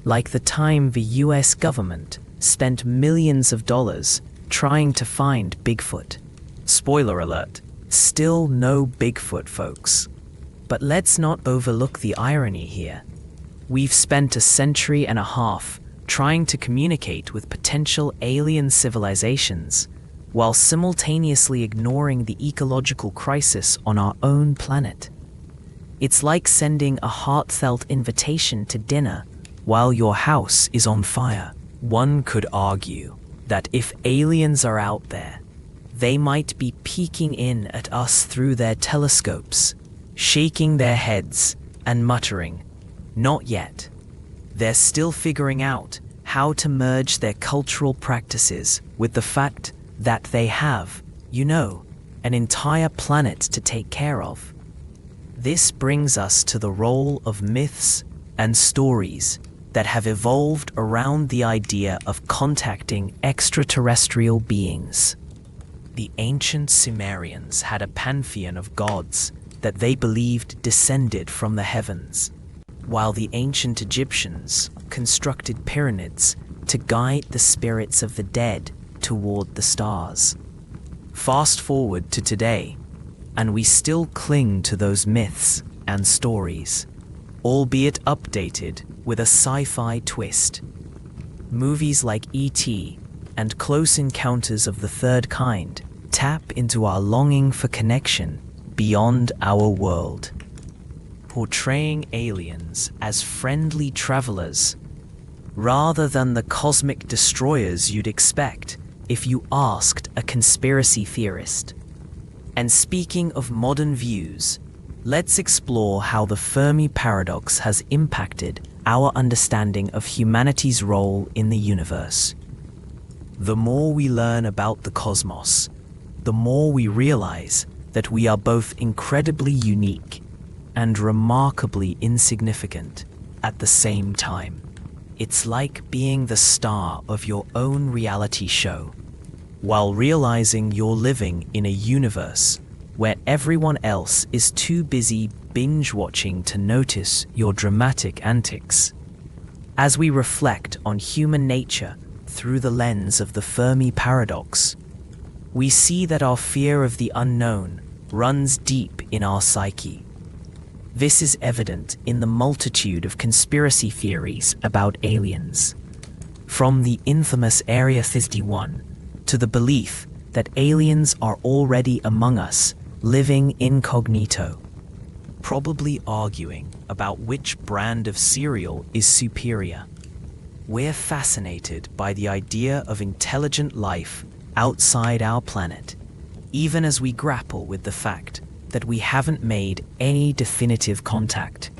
like the time the US government spent millions of dollars trying to find Bigfoot. Spoiler alert, still no Bigfoot, folks. But let's not overlook the irony here. We've spent a century and a half trying to communicate with potential alien civilizations, while simultaneously ignoring the ecological crisis on our own planet. It's like sending a heartfelt invitation to dinner while your house is on fire. One could argue that if aliens are out there, they might be peeking in at us through their telescopes, shaking their heads and muttering, "Not yet." They're still figuring out how to merge their cultural practices with the fact that they have, an entire planet to take care of. This brings us to the role of myths and stories that have evolved around the idea of contacting extraterrestrial beings. The ancient Sumerians had a pantheon of gods that they believed descended from the heavens, while the ancient Egyptians constructed pyramids to guide the spirits of the dead toward the stars. Fast forward to today, and we still cling to those myths and stories, albeit updated with a sci-fi twist. Movies like E.T. and Close Encounters of the Third Kind tap into our longing for connection beyond our world, portraying aliens as friendly travelers rather than the cosmic destroyers you'd expect if you asked a conspiracy theorist. And speaking of modern views, let's explore how the Fermi Paradox has impacted our understanding of humanity's role in the universe. The more we learn about the cosmos, the more we realize that we are both incredibly unique and remarkably insignificant at the same time. It's like being the star of your own reality show, while realizing you're living in a universe where everyone else is too busy binge-watching to notice your dramatic antics. As we reflect on human nature through the lens of the Fermi Paradox, we see that our fear of the unknown runs deep in our psyche. This is evident in the multitude of conspiracy theories about aliens. From the infamous Area 51 to the belief that aliens are already among us, living incognito, probably arguing about which brand of cereal is superior. We're fascinated by the idea of intelligent life outside our planet, even as we grapple with the fact that we haven't made any definitive contact.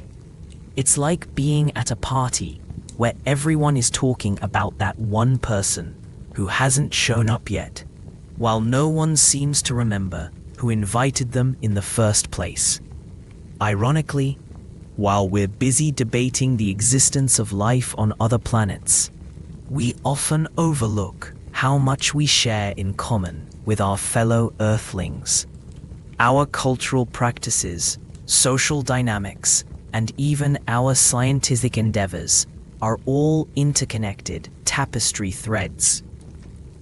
It's like being at a party where everyone is talking about that one person who hasn't shown up yet, while no one seems to remember who invited them in the first place. Ironically, while we're busy debating the existence of life on other planets, we often overlook how much we share in common with our fellow Earthlings. Our cultural practices, social dynamics, and even our scientific endeavors are all interconnected tapestry threads.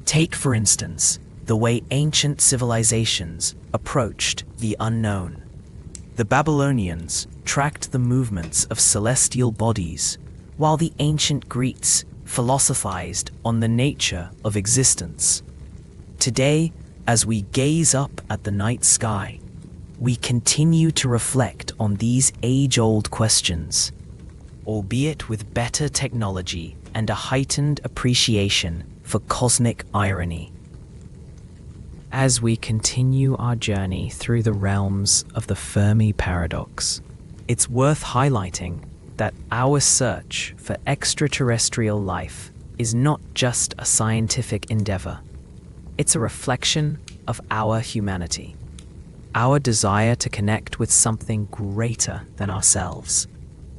Take, for instance, the way ancient civilizations approached the unknown. The Babylonians tracked the movements of celestial bodies, while the ancient Greeks philosophized on the nature of existence. Today, as we gaze up at the night sky, we continue to reflect on these age-old questions, albeit with better technology and a heightened appreciation for cosmic irony. As we continue our journey through the realms of the Fermi Paradox, it's worth highlighting that our search for extraterrestrial life is not just a scientific endeavor. It's a reflection of our humanity. Our desire to connect with something greater than ourselves,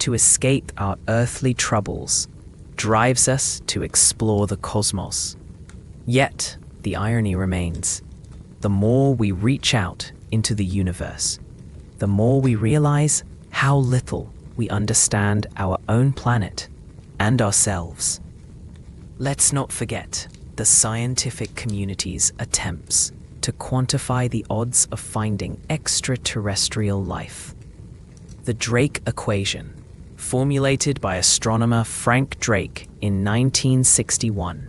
to escape our earthly troubles, drives us to explore the cosmos. Yet, the irony remains. The more we reach out into the universe, the more we realize how little we understand our own planet and ourselves. Let's not forget the scientific community's attempts to quantify the odds of finding extraterrestrial life. The Drake equation, formulated by astronomer Frank Drake in 1961,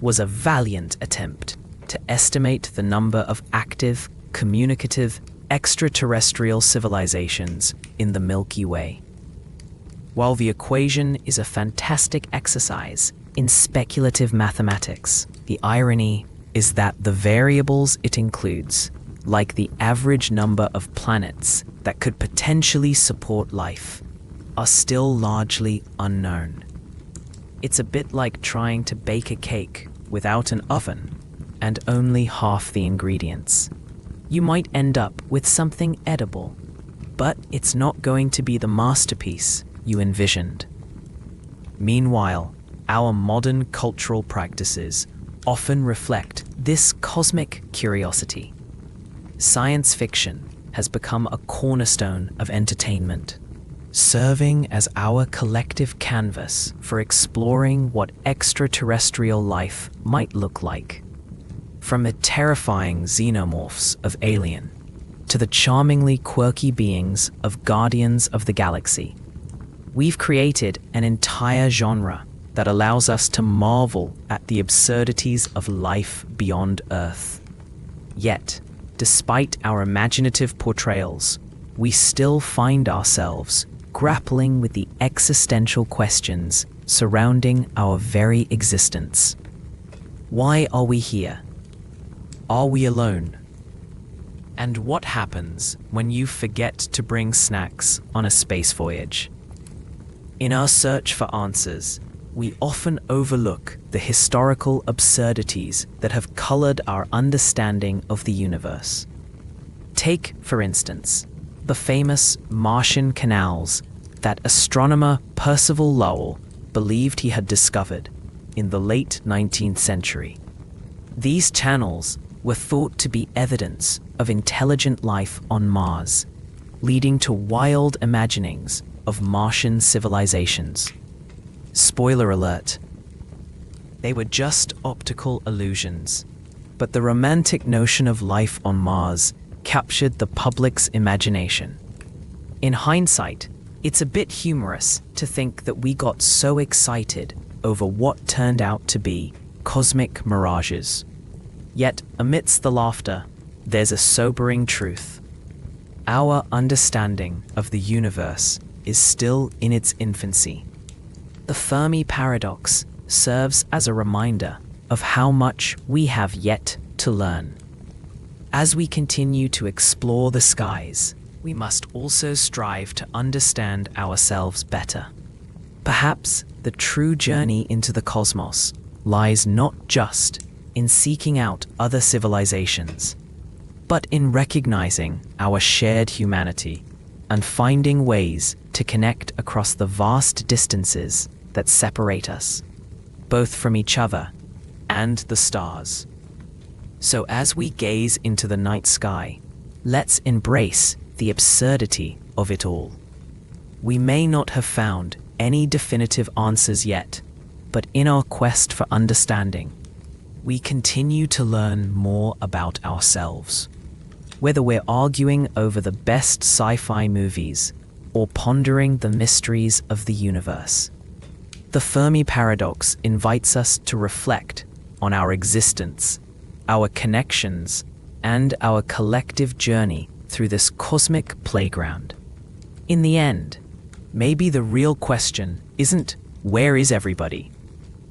was a valiant attempt to estimate the number of active, communicative, extraterrestrial civilizations in the Milky Way. While the equation is a fantastic exercise in speculative mathematics, the irony is that the variables it includes, like the average number of planets that could potentially support life, are still largely unknown. It's a bit like trying to bake a cake without an oven and only half the ingredients. You might end up with something edible, but it's not going to be the masterpiece you envisioned. Meanwhile, our modern cultural practices often reflect this cosmic curiosity. Science fiction has become a cornerstone of entertainment, serving as our collective canvas for exploring what extraterrestrial life might look like. From the terrifying xenomorphs of Alien to the charmingly quirky beings of Guardians of the Galaxy, we've created an entire genre that allows us to marvel at the absurdities of life beyond Earth. Yet, despite our imaginative portrayals, we still find ourselves grappling with the existential questions surrounding our very existence. Why are we here? Are we alone? And what happens when you forget to bring snacks on a space voyage? In our search for answers, we often overlook the historical absurdities that have colored our understanding of the universe. Take, for instance, the famous Martian canals that astronomer Percival Lowell believed he had discovered in the late 19th century. These channels were thought to be evidence of intelligent life on Mars, leading to wild imaginings of Martian civilizations. Spoiler alert, they were just optical illusions, but the romantic notion of life on Mars captured the public's imagination. In hindsight, it's a bit humorous to think that we got so excited over what turned out to be cosmic mirages. Yet, amidst the laughter, there's a sobering truth. Our understanding of the universe is still in its infancy. The Fermi Paradox serves as a reminder of how much we have yet to learn. As we continue to explore the skies, we must also strive to understand ourselves better. Perhaps the true journey into the cosmos lies not just in seeking out other civilizations, but in recognizing our shared humanity and finding ways to connect across the vast distances that separate us, both from each other and the stars. So as we gaze into the night sky, let's embrace the absurdity of it all. We may not have found any definitive answers yet, but in our quest for understanding, we continue to learn more about ourselves. Whether we're arguing over the best sci-fi movies or pondering the mysteries of the universe, the Fermi Paradox invites us to reflect on our existence, our connections, and our collective journey through this cosmic playground. In the end, maybe the real question isn't where is everybody,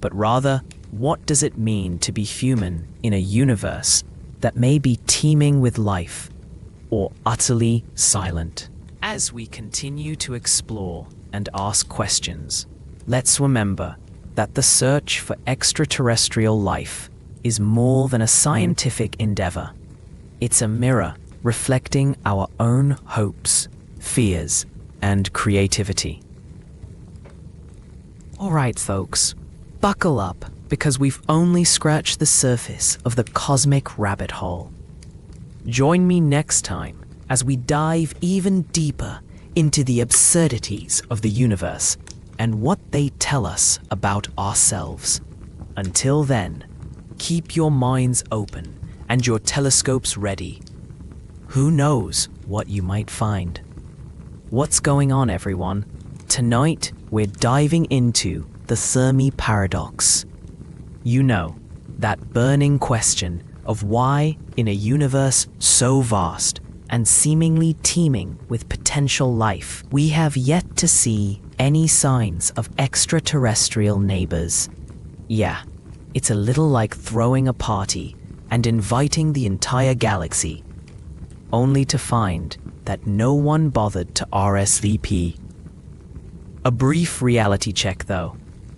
but rather what does it mean to be human in a universe that may be teeming with life or utterly silent? As we continue to explore and ask questions, let's remember that the search for extraterrestrial life is more than a scientific endeavor. It's a mirror reflecting our own hopes, fears, and creativity. All right, folks, buckle up because we've only scratched the surface of the cosmic rabbit hole. Join me next time as we dive even deeper into the absurdities of the universe and what they tell us about ourselves. Until then, keep your minds open and your telescopes ready. Who knows what you might find? What's going on, everyone? Tonight, we're diving into the Fermi Paradox. You know, that burning question of why, in a universe so vast and seemingly teeming with potential life, we have yet to see any signs of extraterrestrial neighbors. Yeah, it's a little like throwing a party and inviting the entire galaxy, only to find that no one bothered to RSVP. A brief reality check though.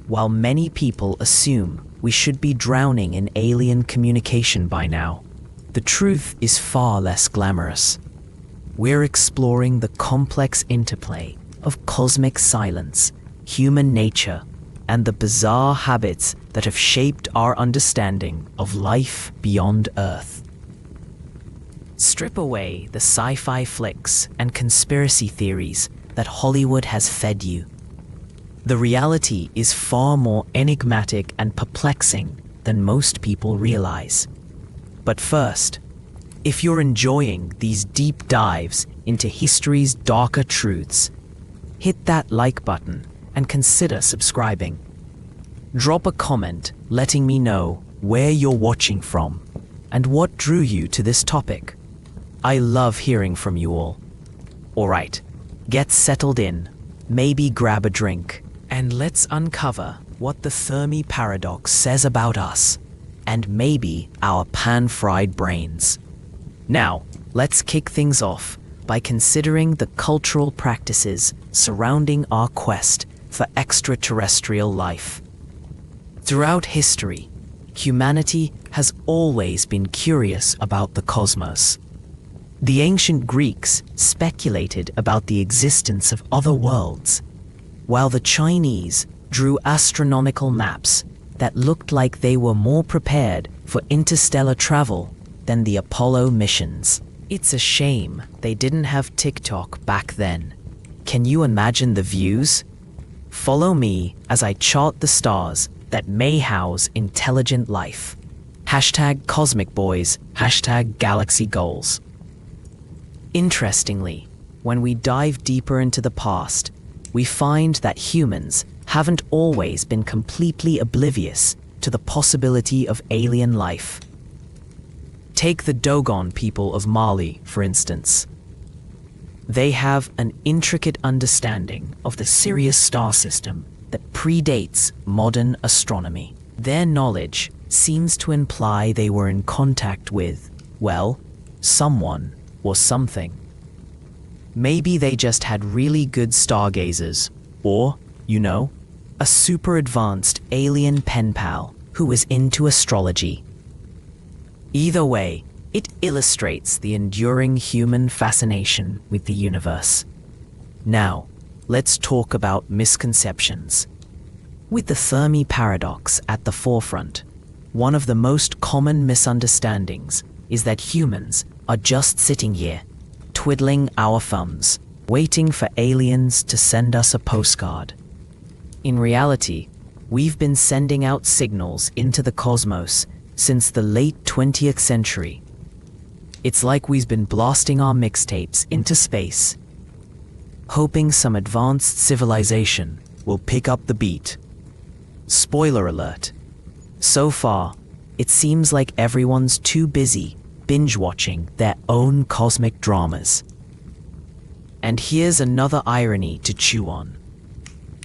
While many people assume we should be drowning in alien communication by now, the truth is far less glamorous. We're exploring the complex interplay of cosmic silence, human nature, and the bizarre habits that have shaped our understanding of life beyond Earth. Strip away the sci-fi flicks and conspiracy theories that Hollywood has fed you. The reality is far more enigmatic and perplexing than most people realize. But first, if you're enjoying these deep dives into history's darker truths, hit that like button and consider subscribing. Drop a comment letting me know where you're watching from and what drew you to this topic. I love hearing from you all. Alright, get settled in, maybe grab a drink, and let's uncover what the Fermi Paradox says about us, and maybe our pan-fried brains. Now, let's kick things off by considering the cultural practices surrounding our quest for extraterrestrial life. Throughout history, humanity has always been curious about the cosmos. The ancient Greeks speculated about the existence of other worlds, while the Chinese drew astronomical maps that looked like they were more prepared for interstellar travel than the Apollo missions. It's a shame they didn't have TikTok back then. Can you imagine the views? Follow me as I chart the stars that may house intelligent life. Hashtag Cosmic Boys, hashtag Galaxy Goals. Interestingly, when we dive deeper into the past, we find that humans haven't always been completely oblivious to the possibility of alien life. Take the Dogon people of Mali, for instance. They have an intricate understanding of the Sirius star system that predates modern astronomy. Their knowledge seems to imply they were in contact with, well, someone or something. Maybe they just had really good stargazers, or, a super advanced alien pen pal who was into astrology. Either way, it illustrates the enduring human fascination with the universe. Now, let's talk about misconceptions. With the Fermi Paradox at the forefront, one of the most common misunderstandings is that humans are just sitting here, twiddling our thumbs, waiting for aliens to send us a postcard. In reality, we've been sending out signals into the cosmos since the late 20th century. It's like we've been blasting our mixtapes into space, hoping some advanced civilization will pick up the beat. Spoiler alert. So far, it seems like everyone's too busy binge-watching their own cosmic dramas. And here's another irony to chew on.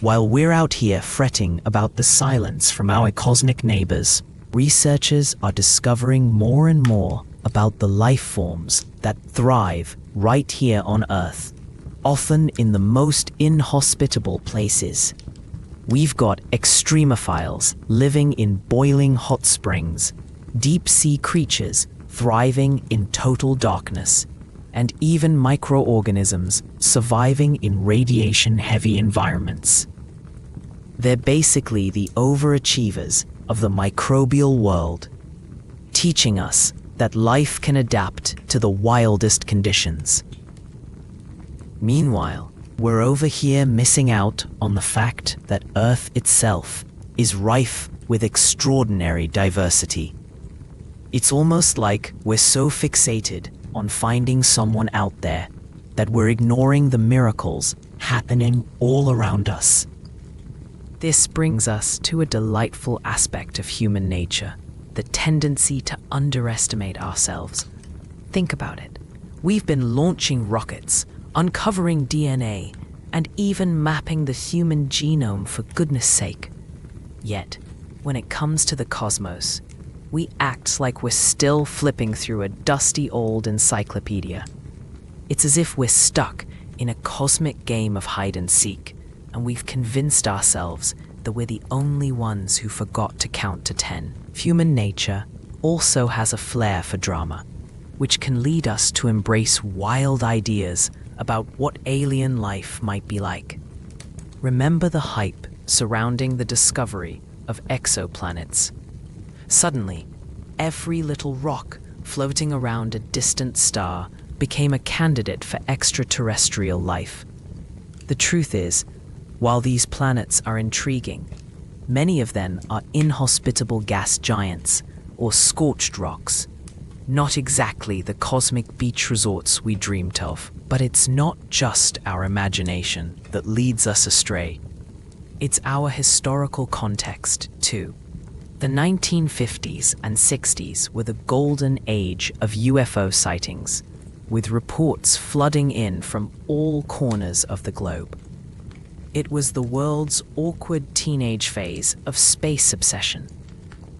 While we're out here fretting about the silence from our cosmic neighbors, researchers are discovering more and more about the life forms that thrive right here on Earth, often in the most inhospitable places. We've got extremophiles living in boiling hot springs, deep-sea creatures thriving in total darkness, and even microorganisms surviving in radiation-heavy environments. They're basically the overachievers of the microbial world, teaching us that life can adapt to the wildest conditions. Meanwhile, we're over here missing out on the fact that Earth itself is rife with extraordinary diversity. It's almost like we're so fixated on finding someone out there that we're ignoring the miracles happening all around us. This brings us to a delightful aspect of human nature, the tendency to underestimate ourselves. Think about it. We've been launching rockets, uncovering DNA, and even mapping the human genome for goodness sake. Yet, when it comes to the cosmos, we act like we're still flipping through a dusty old encyclopedia. It's as if we're stuck in a cosmic game of hide and seek, and we've convinced ourselves that we're the only ones who forgot to count to 10. Human nature also has a flair for drama, which can lead us to embrace wild ideas about what alien life might be like. Remember the hype surrounding the discovery of exoplanets. Suddenly, every little rock floating around a distant star became a candidate for extraterrestrial life. The truth is, while these planets are intriguing, many of them are inhospitable gas giants or scorched rocks. Not exactly the cosmic beach resorts we dreamed of, but it's not just our imagination that leads us astray. It's our historical context, too. The 1950s and 60s were the golden age of UFO sightings, with reports flooding in from all corners of the globe. It was the world's awkward teenage phase of space obsession,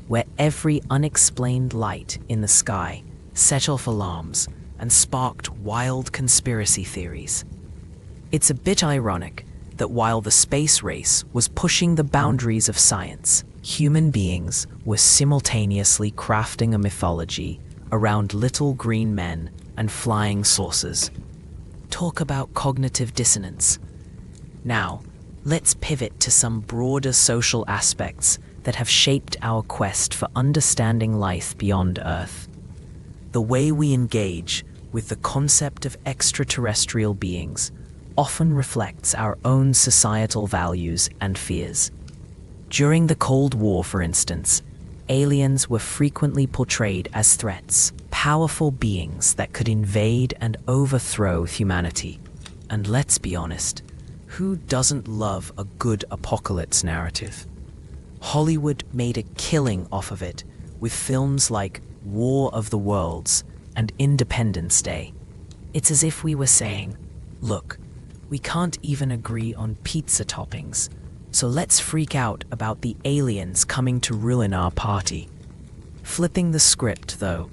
where every unexplained light in the sky set off alarms and sparked wild conspiracy theories. It's a bit ironic that while the space race was pushing the boundaries of science, human beings were simultaneously crafting a mythology around little green men and flying saucers. Talk about cognitive dissonance. Now, let's pivot to some broader social aspects that have shaped our quest for understanding life beyond Earth. The way we engage with the concept of extraterrestrial beings often reflects our own societal values and fears. During the Cold War, for instance, aliens were frequently portrayed as threats, powerful beings that could invade and overthrow humanity. And let's be honest, who doesn't love a good apocalypse narrative? Hollywood made a killing off of it with films like War of the Worlds and Independence Day. It's as if we were saying, look, we can't even agree on pizza toppings, so let's freak out about the aliens coming to ruin our party. Flipping the script, though,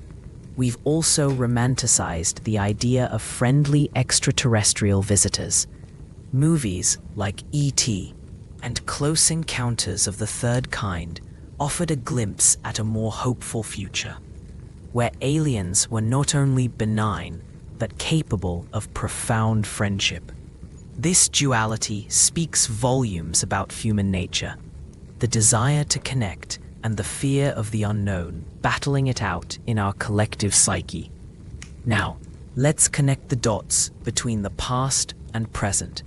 we've also romanticized the idea of friendly extraterrestrial visitors. Movies like E.T. and Close Encounters of the Third Kind offered a glimpse at a more hopeful future, where aliens were not only benign, but capable of profound friendship. This duality speaks volumes about human nature, the desire to connect and the fear of the unknown, battling it out in our collective psyche. Now, let's connect the dots between the past and present.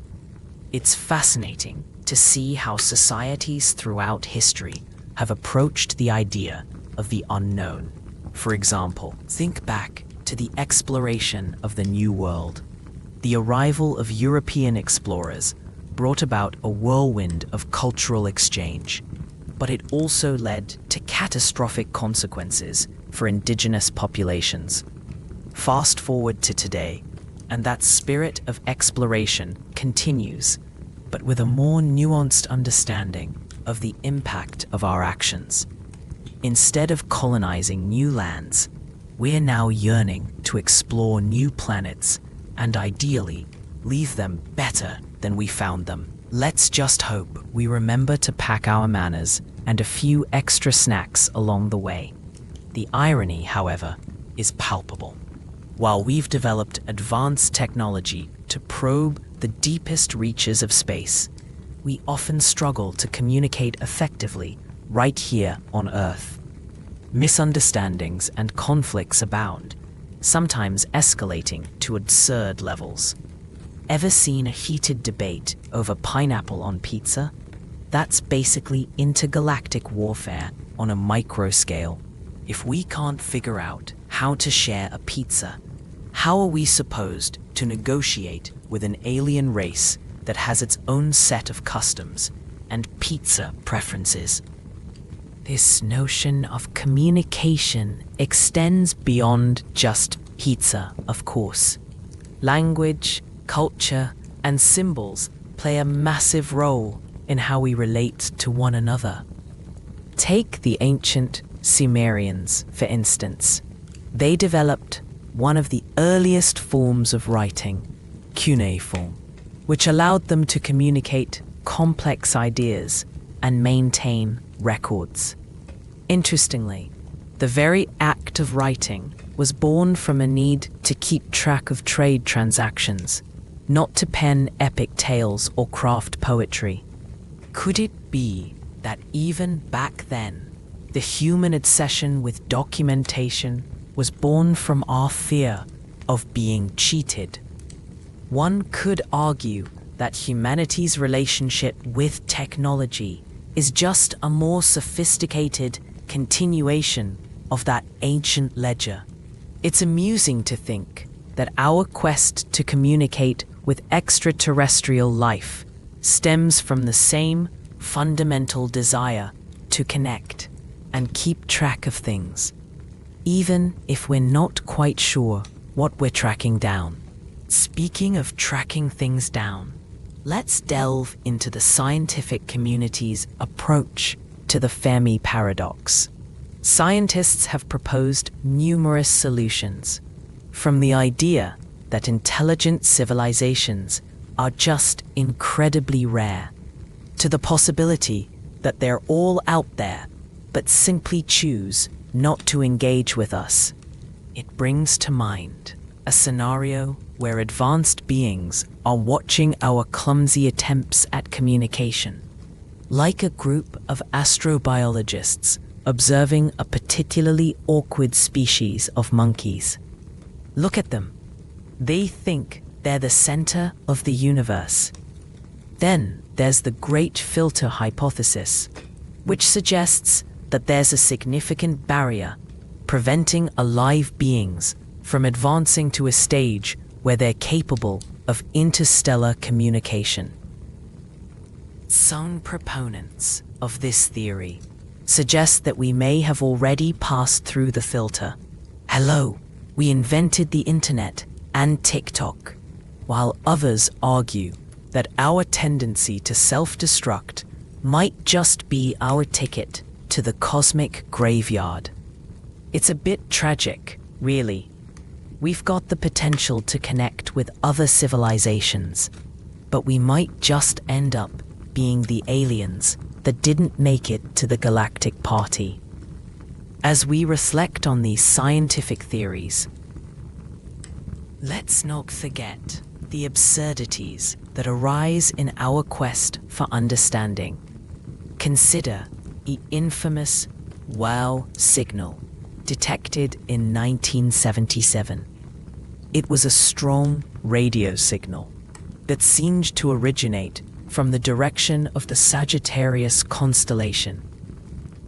It's fascinating to see how societies throughout history have approached the idea of the unknown. For example, think back to the exploration of the New World. The arrival of European explorers brought about a whirlwind of cultural exchange, but it also led to catastrophic consequences for indigenous populations. Fast forward to today, and that spirit of exploration continues, but with a more nuanced understanding of the impact of our actions. Instead of colonizing new lands, we're now yearning to explore new planets and ideally leave them better than we found them. Let's just hope we remember to pack our manners and a few extra snacks along the way. The irony, however, is palpable. While we've developed advanced technology to probe the deepest reaches of space, we often struggle to communicate effectively right here on Earth. Misunderstandings and conflicts abound, sometimes escalating to absurd levels. Ever seen a heated debate over pineapple on pizza? That's basically intergalactic warfare on a micro scale. If we can't figure out how to share a pizza, how are we supposed to negotiate with an alien race that has its own set of customs and pizza preferences? This notion of communication extends beyond just pizza, of course. Language, culture, and symbols play a massive role in how we relate to one another. Take the ancient Sumerians, for instance. They developed one of the earliest forms of writing, cuneiform, which allowed them to communicate complex ideas and maintain records. Interestingly, the very act of writing was born from a need to keep track of trade transactions, not to pen epic tales or craft poetry. Could it be that even back then, the human obsession with documentation was born from our fear of being cheated? One could argue that humanity's relationship with technology is just a more sophisticated continuation of that ancient ledger. It's amusing to think that our quest to communicate with extraterrestrial life stems from the same fundamental desire to connect and keep track of things, even if we're not quite sure what we're tracking down. Speaking of tracking things down, let's delve into the scientific community's approach to the Fermi Paradox. Scientists have proposed numerous solutions, from the idea that intelligent civilizations are just incredibly rare, to the possibility that they're all out there but simply choose not to engage with us. It brings to mind a scenario where advanced beings are watching our clumsy attempts at communication, like a group of astrobiologists observing a particularly awkward species of monkeys. Look at them. They think they're the center of the universe. Then there's the Great Filter hypothesis, which suggests that there's a significant barrier preventing alive beings from advancing to a stage where they're capable of interstellar communication. Some proponents of this theory suggest that we may have already passed through the filter. Hello, we invented the internet and TikTok, while others argue that our tendency to self-destruct might just be our ticket to the cosmic graveyard. It's a bit tragic, really. We've got the potential to connect with other civilizations, but we might just end up being the aliens that didn't make it to the galactic party. As we reflect on these scientific theories, let's not forget the absurdities that arise in our quest for understanding. Consider the infamous wow signal detected in 1977. It was a strong radio signal that seemed to originate from the direction of the Sagittarius constellation.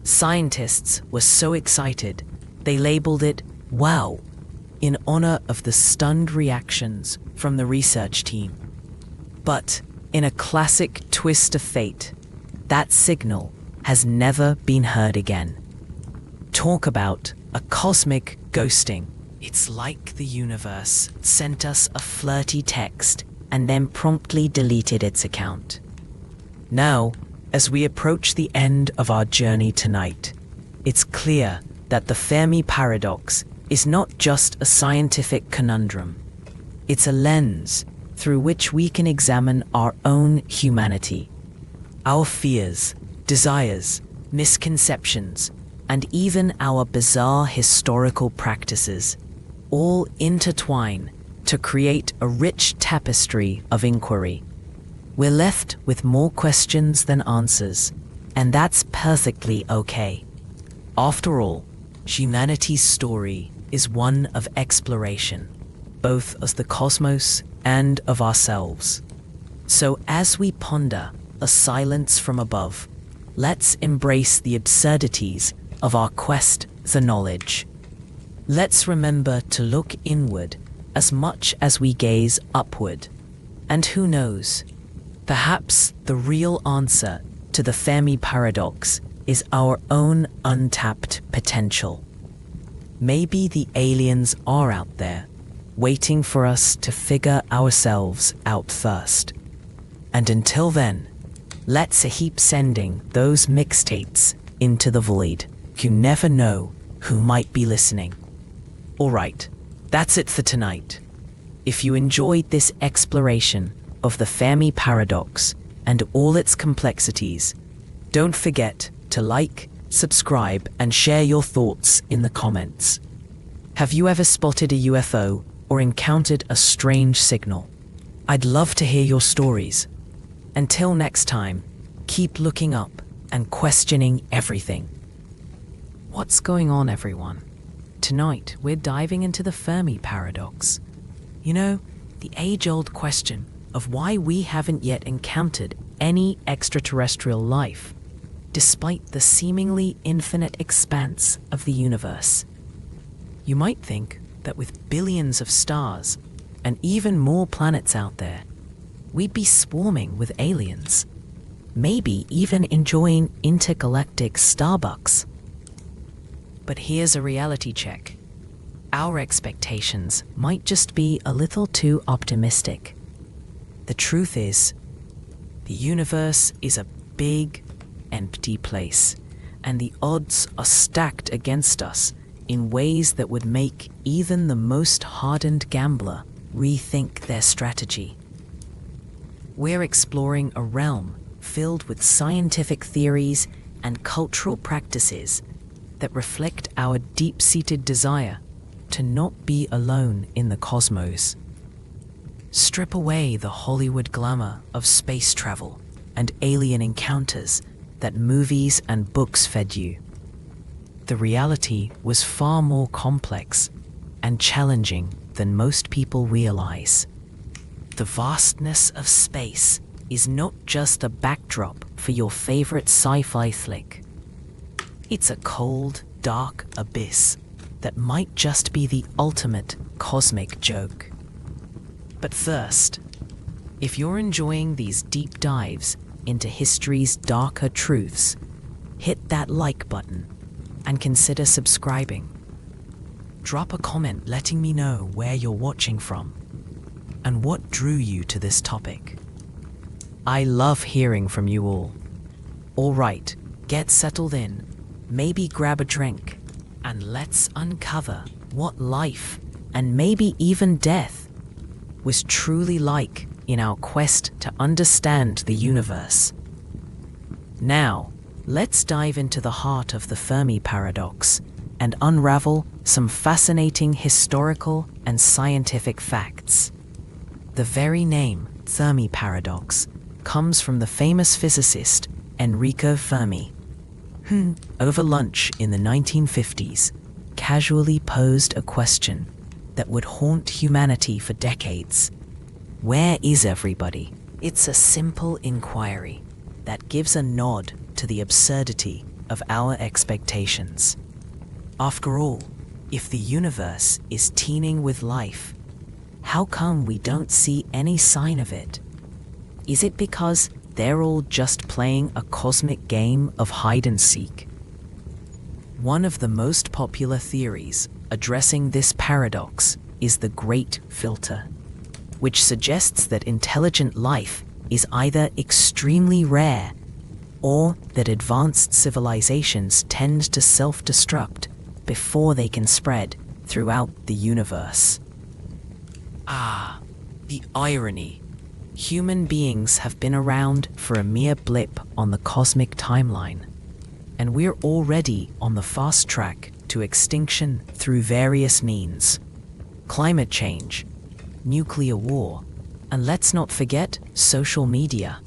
Scientists were so excited, they labeled it wow in honor of the stunned reactions from the research team. But in a classic twist of fate, that signal has never been heard again. Talk about a cosmic ghosting. It's like the universe sent us a flirty text and then promptly deleted its account. Now, as we approach the end of our journey tonight, it's clear that the Fermi Paradox is not just a scientific conundrum. It's a lens through which we can examine our own humanity, our fears, desires, misconceptions, and even our bizarre historical practices, all intertwine to create a rich tapestry of inquiry. We're left with more questions than answers, and that's perfectly okay. After all, humanity's story is one of exploration, both of the cosmos and of ourselves. So as we ponder a silence from above, let's embrace the absurdities of our quest for knowledge. Let's remember to look inward as much as we gaze upward. And who knows, perhaps the real answer to the Fermi Paradox is our own untapped potential. Maybe the aliens are out there, waiting for us to figure ourselves out first. And until then, let's keep sending those mixtapes into the void. You never know who might be listening. Alright, that's it for tonight. If you enjoyed this exploration of the Fermi Paradox and all its complexities, don't forget to like, subscribe, and share your thoughts in the comments. Have you ever spotted a UFO or encountered a strange signal? I'd love to hear your stories. Until next time, keep looking up and questioning everything. What's going on, everyone? Tonight, we're diving into the Fermi Paradox. You know, the age-old question of why we haven't yet encountered any extraterrestrial life, despite the seemingly infinite expanse of the universe. You might think that with billions of stars and even more planets out there, we'd be swarming with aliens, maybe even enjoying intergalactic Starbucks. But here's a reality check. Our expectations might just be a little too optimistic. The truth is, the universe is a big, empty place, and the odds are stacked against us in ways that would make even the most hardened gambler rethink their strategy. We're exploring a realm filled with scientific theories and cultural practices that reflect our deep-seated desire to not be alone in the cosmos. Strip away the Hollywood glamour of space travel and alien encounters that movies and books fed you. The reality was far more complex and challenging than most people realize. The vastness of space is not just a backdrop for your favorite sci-fi flick. It's a cold, dark abyss that might just be the ultimate cosmic joke. But first, If you're enjoying these deep dives into history's darker truths, hit that like button and consider subscribing. Drop a comment letting me know where you're watching from and what drew you to this topic. I love hearing from you all. All right, get settled in, maybe grab a drink, and let's uncover what life, and maybe even death, was truly like in our quest to understand the universe. Now, let's dive into the heart of the Fermi Paradox and unravel some fascinating historical and scientific facts. The very name Fermi Paradox comes from the famous physicist Enrico Fermi, who, over lunch in the 1950s, casually posed a question that would haunt humanity for decades. Where is everybody? It's a simple inquiry that gives a nod to the absurdity of our expectations. After all, if the universe is teeming with life, how come we don't see any sign of it? Is it because they're all just playing a cosmic game of hide and seek? One of the most popular theories addressing this paradox is the Great Filter, which suggests that intelligent life is either extremely rare or that advanced civilizations tend to self-destruct before they can spread throughout the universe. Ah, the irony. Human beings have been around for a mere blip on the cosmic timeline, and we're already on the fast track to extinction through various means. Climate change, nuclear war, and let's not forget social media.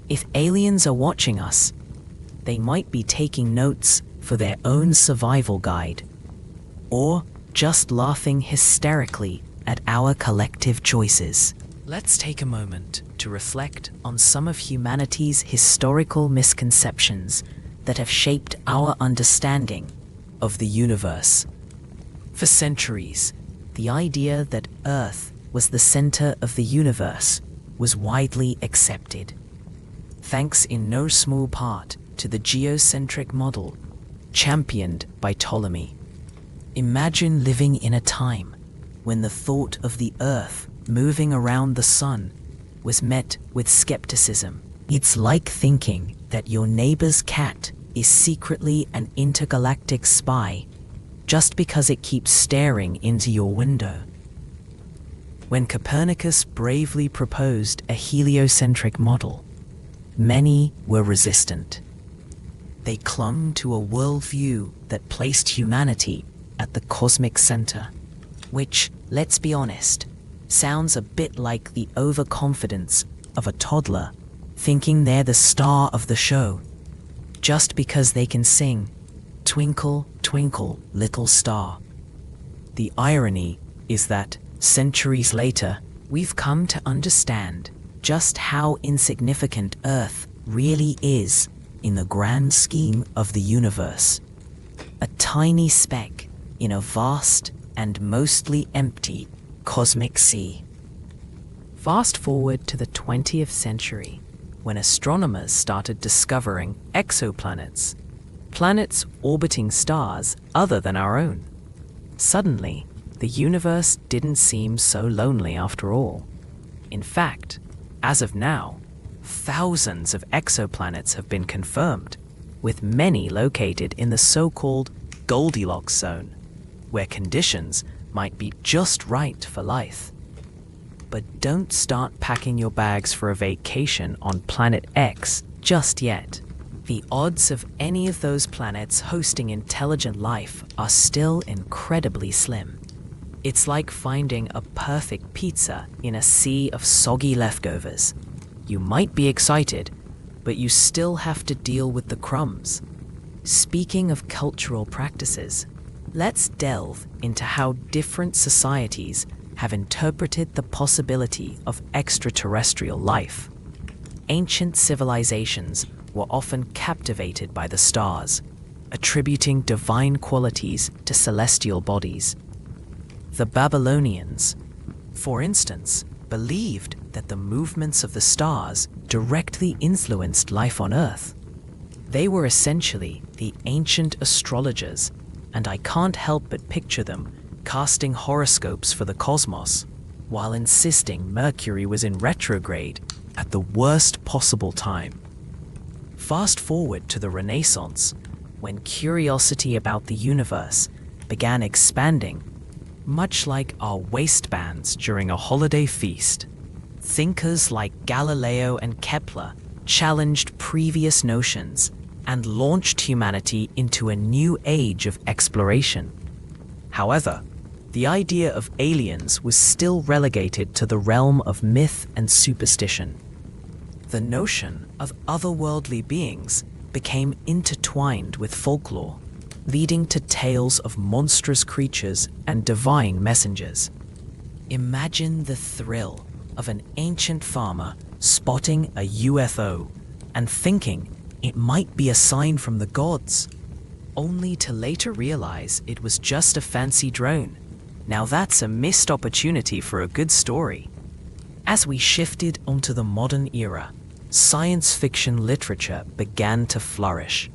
If aliens are watching us, they might be taking notes for their own survival guide, or just laughing hysterically at our collective choices. Let's take a moment to reflect on some of humanity's historical misconceptions that have shaped our understanding of the universe. For centuries, the idea that Earth was the center of the universe was widely accepted, thanks in no small part to the geocentric model championed by Ptolemy. Imagine living in a time when the thought of the Earth moving around the sun was met with skepticism. It's like thinking that your neighbor's cat is secretly an intergalactic spy just because it keeps staring into your window. When Copernicus bravely proposed a heliocentric model, many were resistant. They clung to a worldview that placed humanity at the cosmic center, which, let's be honest, sounds a bit like the overconfidence of a toddler thinking they're the star of the show just because they can sing "Twinkle, Twinkle, Little Star." The irony is that centuries later, we've come to understand just how insignificant Earth really is in the grand scheme of the universe. A tiny speck in a vast and mostly empty cosmic sea. Fast forward to the 20th century, when astronomers started discovering exoplanets, planets orbiting stars other than our own. Suddenly, the universe didn't seem so lonely after all. In fact, as of now, thousands of exoplanets have been confirmed, with many located in the so-called Goldilocks zone, where conditions might be just right for life. But don't start packing your bags for a vacation on Planet X just yet. The odds of any of those planets hosting intelligent life are still incredibly slim. It's like finding a perfect pizza in a sea of soggy leftovers. You might be excited, but you still have to deal with the crumbs. Speaking of cultural practices, let's delve into how different societies have interpreted the possibility of extraterrestrial life. Ancient civilizations were often captivated by the stars, attributing divine qualities to celestial bodies. The Babylonians, for instance, believed that the movements of the stars directly influenced life on Earth. They were essentially the ancient astrologers, and I can't help but picture them casting horoscopes for the cosmos, while insisting Mercury was in retrograde at the worst possible time. Fast forward to the Renaissance, when curiosity about the universe began expanding, much like our waistbands during a holiday feast. Thinkers like Galileo and Kepler challenged previous notions and launched humanity into a new age of exploration. However, the idea of aliens was still relegated to the realm of myth and superstition. The notion of otherworldly beings became intertwined with folklore, leading to tales of monstrous creatures and divine messengers. Imagine the thrill of an ancient farmer spotting a UFO and thinking it might be a sign from the gods, only to later realize it was just a fancy drone. Now that's a missed opportunity for a good story. As we shifted onto the modern era, science fiction literature began to flourish.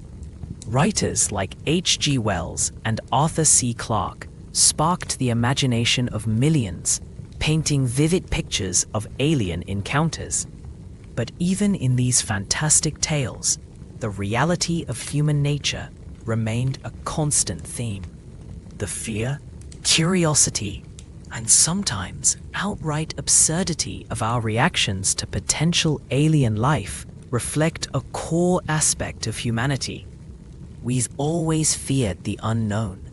Writers like H.G. Wells and Arthur C. Clarke sparked the imagination of millions, painting vivid pictures of alien encounters. But even in these fantastic tales, the reality of human nature remained a constant theme. The fear, curiosity, and sometimes outright absurdity of our reactions to potential alien life reflect a core aspect of humanity. We've always feared the unknown,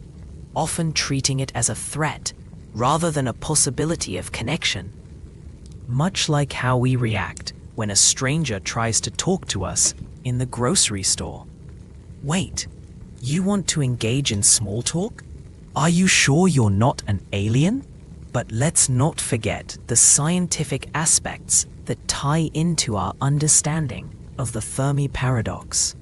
often treating it as a threat rather than a possibility of connection. Much like how we react when a stranger tries to talk to us in the grocery store. Wait, you want to engage in small talk? Are you sure you're not an alien? But let's not forget the scientific aspects that tie into our understanding of the Fermi Paradox.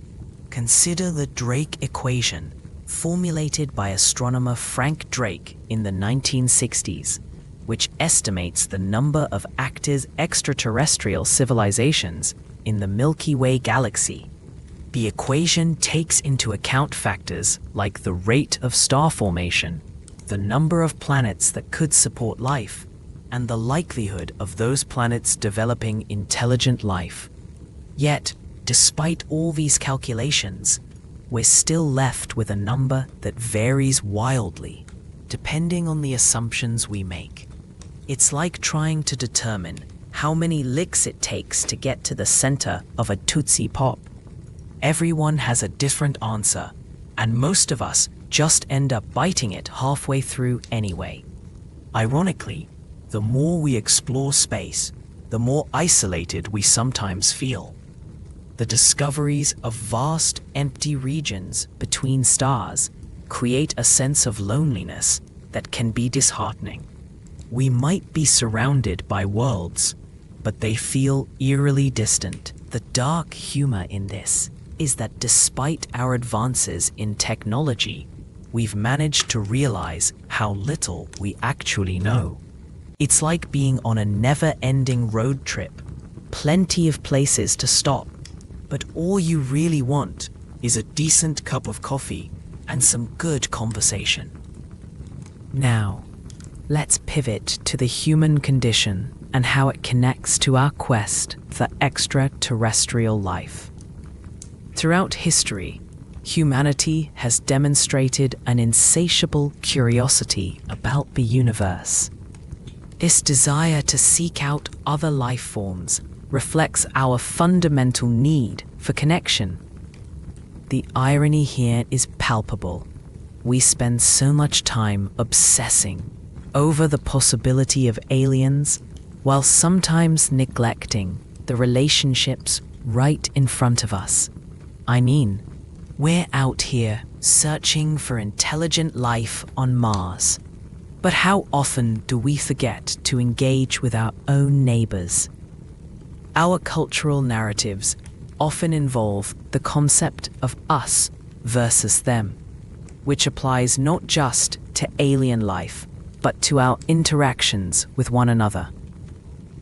Consider the Drake equation, formulated by astronomer Frank Drake in the 1960s, which estimates the number of active extraterrestrial civilizations in the Milky Way galaxy. The equation takes into account factors like the rate of star formation, the number of planets that could support life, and the likelihood of those planets developing intelligent life. Yet, despite all these calculations, we're still left with a number that varies wildly, depending on the assumptions we make. It's like trying to determine how many licks it takes to get to the center of a Tootsie Pop. Everyone has a different answer, and most of us just end up biting it halfway through anyway. Ironically, the more we explore space, the more isolated we sometimes feel. The discoveries of vast, empty regions between stars create a sense of loneliness that can be disheartening. We might be surrounded by worlds, but they feel eerily distant. The dark humor in this is that despite our advances in technology, we've managed to realize how little we actually know. It's like being on a never-ending road trip, plenty of places to stop, but all you really want is a decent cup of coffee and some good conversation. Now, let's pivot to the human condition and how it connects to our quest for extraterrestrial life. Throughout history, humanity has demonstrated an insatiable curiosity about the universe. This desire to seek out other life forms reflects our fundamental need for connection. The irony here is palpable. We spend so much time obsessing over the possibility of aliens, while sometimes neglecting the relationships right in front of us. I mean, we're out here searching for intelligent life on Mars. But how often do we forget to engage with our own neighbors? Our cultural narratives often involve the concept of us versus them, which applies not just to alien life, but to our interactions with one another.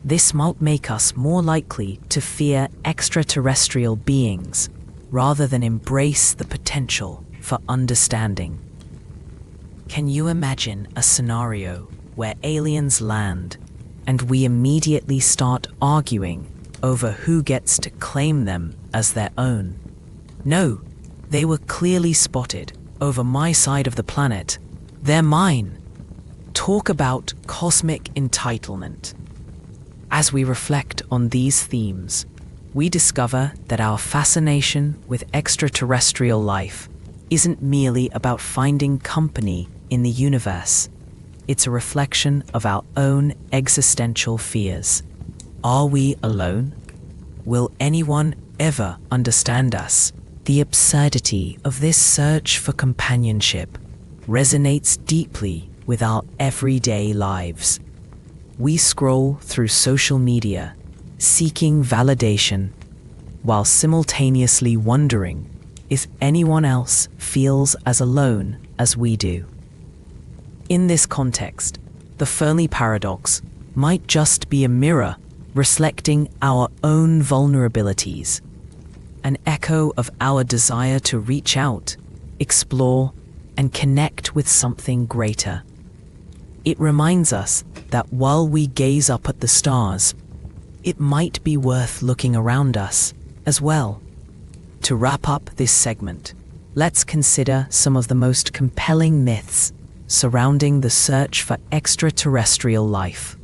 This might make us more likely to fear extraterrestrial beings rather than embrace the potential for understanding. Can you imagine a scenario where aliens land and we immediately start arguing over who gets to claim them as their own? No, they were clearly spotted over my side of the planet. They're mine. Talk about cosmic entitlement. As we reflect on these themes, we discover that our fascination with extraterrestrial life isn't merely about finding company in the universe. It's a reflection of our own existential fears. Are we alone? Will anyone ever understand us? The absurdity of this search for companionship resonates deeply with our everyday lives. We scroll through social media, seeking validation, while simultaneously wondering if anyone else feels as alone as we do. In this context, the Fermi Paradox might just be a mirror reflecting our own vulnerabilities, an echo of our desire to reach out, explore, and connect with something greater. It reminds us that while we gaze up at the stars, it might be worth looking around us as well. To wrap up this segment, let's consider some of the most compelling myths surrounding the search for extraterrestrial life.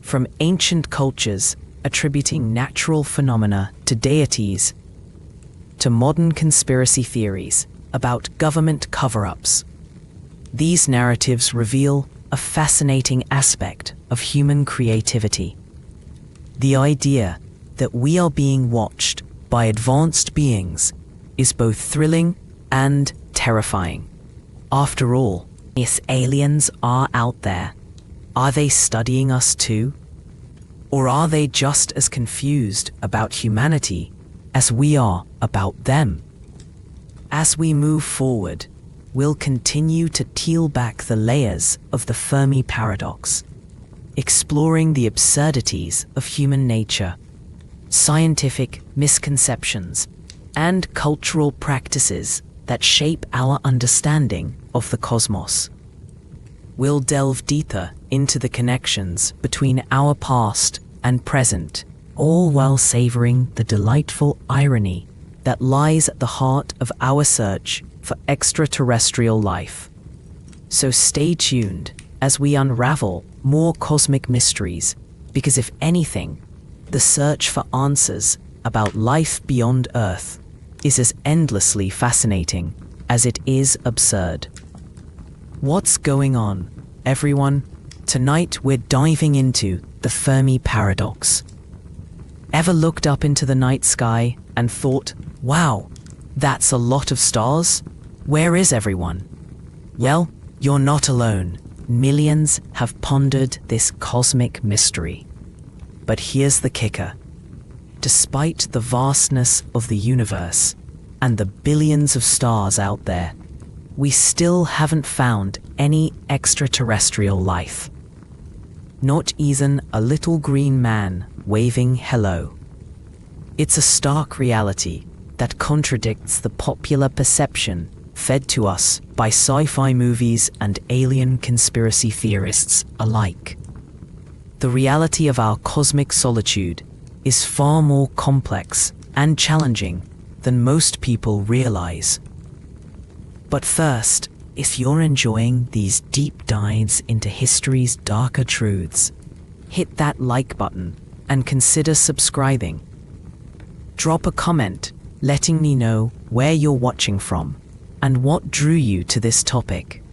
From ancient cultures attributing natural phenomena to deities, to modern conspiracy theories about government cover-ups, these narratives reveal a fascinating aspect of human creativity. The idea that we are being watched by advanced beings is both thrilling and terrifying. After all, if aliens are out there, are they studying us too? Or are they just as confused about humanity as we are about them? As we move forward, we'll continue to peel back the layers of the Fermi Paradox, exploring the absurdities of human nature, scientific misconceptions, and cultural practices that shape our understanding of the cosmos. We'll delve deeper into the connections between our past and present, all while savoring the delightful irony that lies at the heart of our search for extraterrestrial life. So stay tuned as we unravel more cosmic mysteries, because if anything, the search for answers about life beyond Earth is as endlessly fascinating as it is absurd. What's going on, everyone? Tonight we're diving into the Fermi Paradox. Ever looked up into the night sky and thought, wow, that's a lot of stars? Where is everyone? Well, you're not alone. Millions have pondered this cosmic mystery. But here's the kicker. Despite the vastness of the universe and the billions of stars out there, we still haven't found any extraterrestrial life. Not even a little green man waving hello. It's a stark reality that contradicts the popular perception fed to us by sci-fi movies and alien conspiracy theorists alike. The reality of our cosmic solitude is far more complex and challenging than most people realize. But first, if you're enjoying these deep dives into history's darker truths, hit that like button and consider subscribing. Drop a comment letting me know where you're watching from and what drew you to this topic.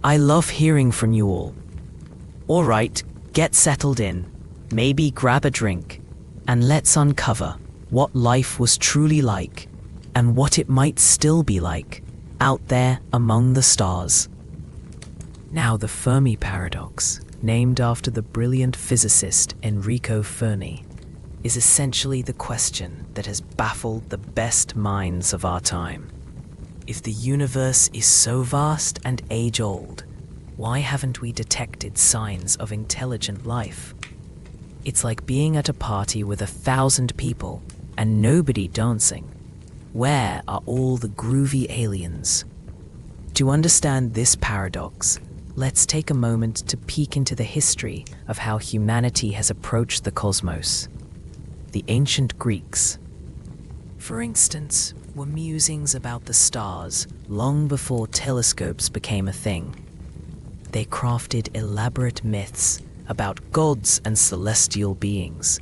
I love hearing from you all. Alright, get settled in, maybe grab a drink, and let's uncover what life was truly like and what it might still be like out there among the stars. Now, the Fermi Paradox, named after the brilliant physicist Enrico Fermi, is essentially the question that has baffled the best minds of our time. If the universe is so vast and age-old, why haven't we detected signs of intelligent life? It's like being at a party with 1,000 people and nobody dancing. Where are all the groovy aliens? To understand this paradox, let's take a moment to peek into the history of how humanity has approached the cosmos. The ancient Greeks, for instance, were musings about the stars long before telescopes became a thing. They crafted elaborate myths about gods and celestial beings,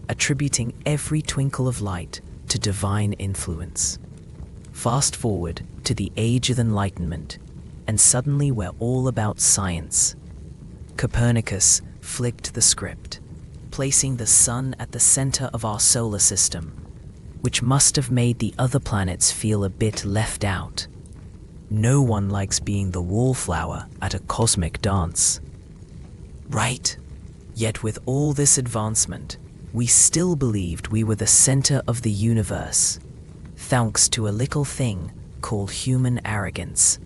attributing every twinkle of light to divine influence. Fast forward to the Age of Enlightenment, and suddenly we're all about science. Copernicus flipped the script, placing the sun at the center of our solar system, which must have made the other planets feel a bit left out. No one likes being the wallflower at a cosmic dance. Right? Yet with all this advancement, we still believed we were the center of the universe, thanks to a little thing called human arrogance.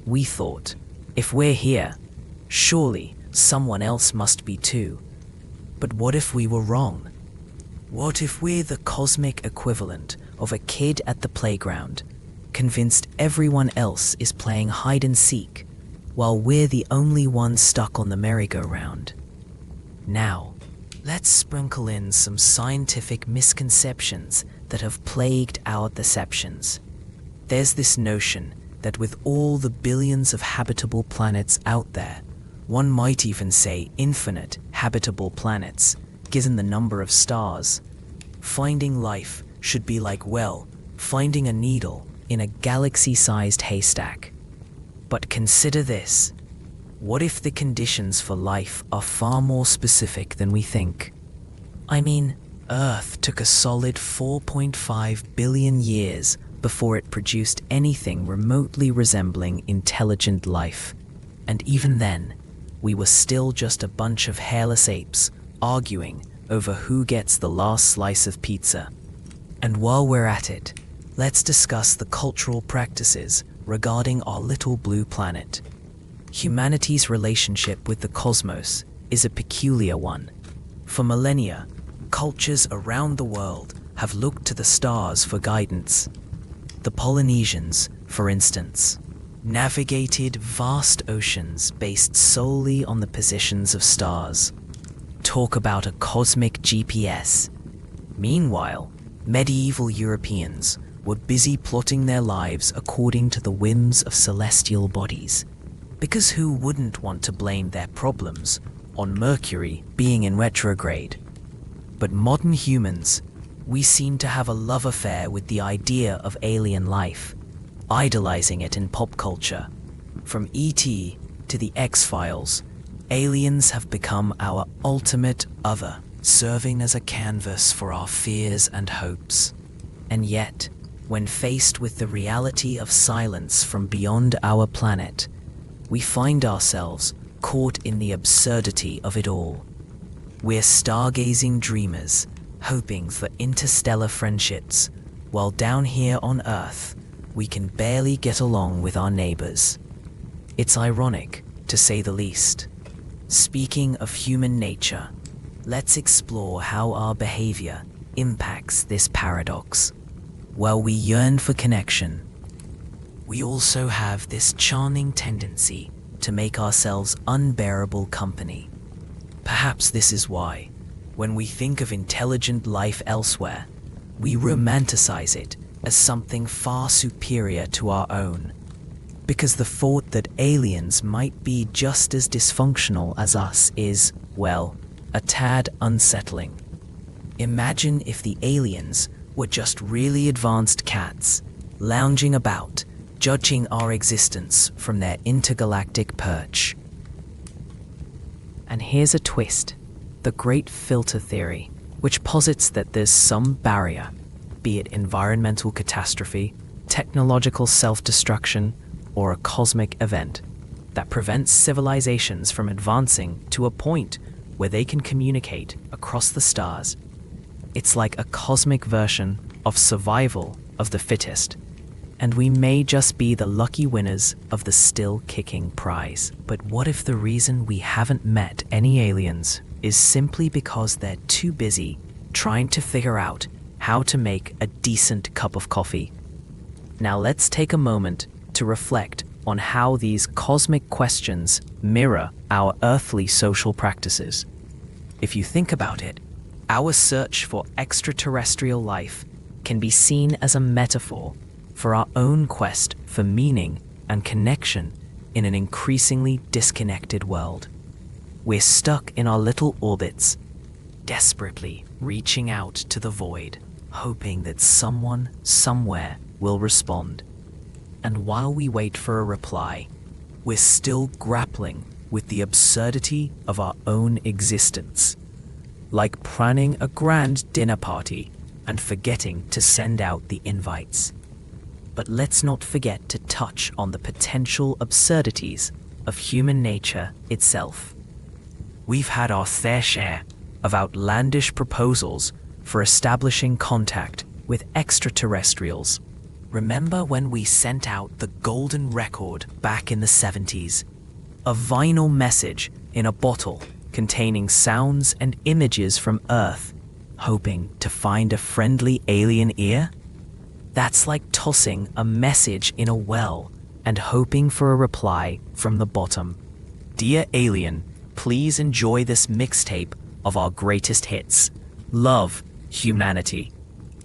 We thought, if we're here, surely someone else must be too. But what if we were wrong? What if we're the cosmic equivalent of a kid at the playground, convinced everyone else is playing hide and seek, while we're the only ones stuck on the merry-go-round? Now, let's sprinkle in some scientific misconceptions that have plagued our perceptions. There's this notion that with all the billions of habitable planets out there, one might even say infinite habitable planets, given the number of stars, finding life should be like, well, finding a needle in a galaxy-sized haystack. But consider this. What if the conditions for life are far more specific than we think? I mean, Earth took a solid 4.5 billion years before it produced anything remotely resembling intelligent life. And even then, we were still just a bunch of hairless apes arguing over who gets the last slice of pizza. And while we're at it, let's discuss the cultural practices regarding our little blue planet. Humanity's relationship with the cosmos is a peculiar one. For millennia, cultures around the world have looked to the stars for guidance. The Polynesians, for instance, navigated vast oceans based solely on the positions of stars. Talk about a cosmic GPS. Meanwhile, medieval Europeans were busy plotting their lives according to the whims of celestial bodies. Because who wouldn't want to blame their problems on Mercury being in retrograde? But modern humans, we seem to have a love affair with the idea of alien life, idolizing it in pop culture. From E.T. to the X-Files, aliens have become our ultimate other, serving as a canvas for our fears and hopes. And yet, when faced with the reality of silence from beyond our planet, we find ourselves caught in the absurdity of it all. We're stargazing dreamers, hoping for interstellar friendships, while down here on Earth, we can barely get along with our neighbors. It's ironic, to say the least. Speaking of human nature, let's explore how our behavior impacts this paradox. While we yearn for connection, we also have this charming tendency to make ourselves unbearable company. Perhaps this is why, when we think of intelligent life elsewhere, we romanticize it as something far superior to our own. Because the thought that aliens might be just as dysfunctional as us is, well, a tad unsettling. Imagine if the aliens were just really advanced cats, lounging about, judging our existence from their intergalactic perch. And here's a twist: the great filter theory, which posits that there's some barrier, be it environmental catastrophe, technological self-destruction, or a cosmic event, that prevents civilizations from advancing to a point where they can communicate across the stars. It's like a cosmic version of survival of the fittest, and we may just be the lucky winners of the still-kicking prize. But what if the reason we haven't met any aliens is simply because they're too busy trying to figure out how to make a decent cup of coffee. Now let's take a moment to reflect on how these cosmic questions mirror our earthly social practices. If you think about it, our search for extraterrestrial life can be seen as a metaphor for our own quest for meaning and connection in an increasingly disconnected world. We're stuck in our little orbits, desperately reaching out to the void, hoping that someone, somewhere, will respond. And while we wait for a reply, we're still grappling with the absurdity of our own existence, like planning a grand dinner party and forgetting to send out the invites. But let's not forget to touch on the potential absurdities of human nature itself. We've had our fair share of outlandish proposals for establishing contact with extraterrestrials. Remember when we sent out the golden record back in the 70s? A vinyl message in a bottle containing sounds and images from Earth, hoping to find a friendly alien ear? That's like tossing a message in a well and hoping for a reply from the bottom. Dear alien, please enjoy this mixtape of our greatest hits. Love, humanity.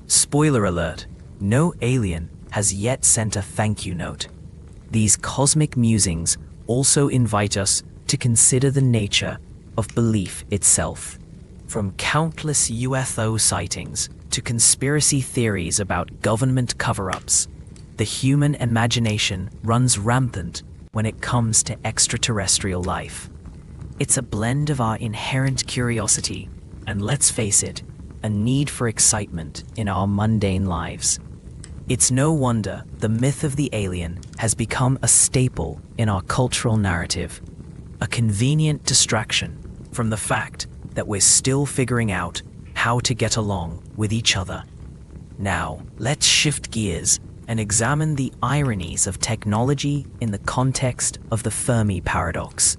Spoiler alert, no alien has yet sent a thank you note. These cosmic musings also invite us to consider the nature of belief itself. From countless UFO sightings to conspiracy theories about government cover-ups, the human imagination runs rampant when it comes to extraterrestrial life. It's a blend of our inherent curiosity and, let's face it, a need for excitement in our mundane lives. It's no wonder the myth of the alien has become a staple in our cultural narrative, a convenient distraction from the fact that we're still figuring out how to get along with each other. Now, let's shift gears and examine the ironies of technology in the context of the Fermi Paradox.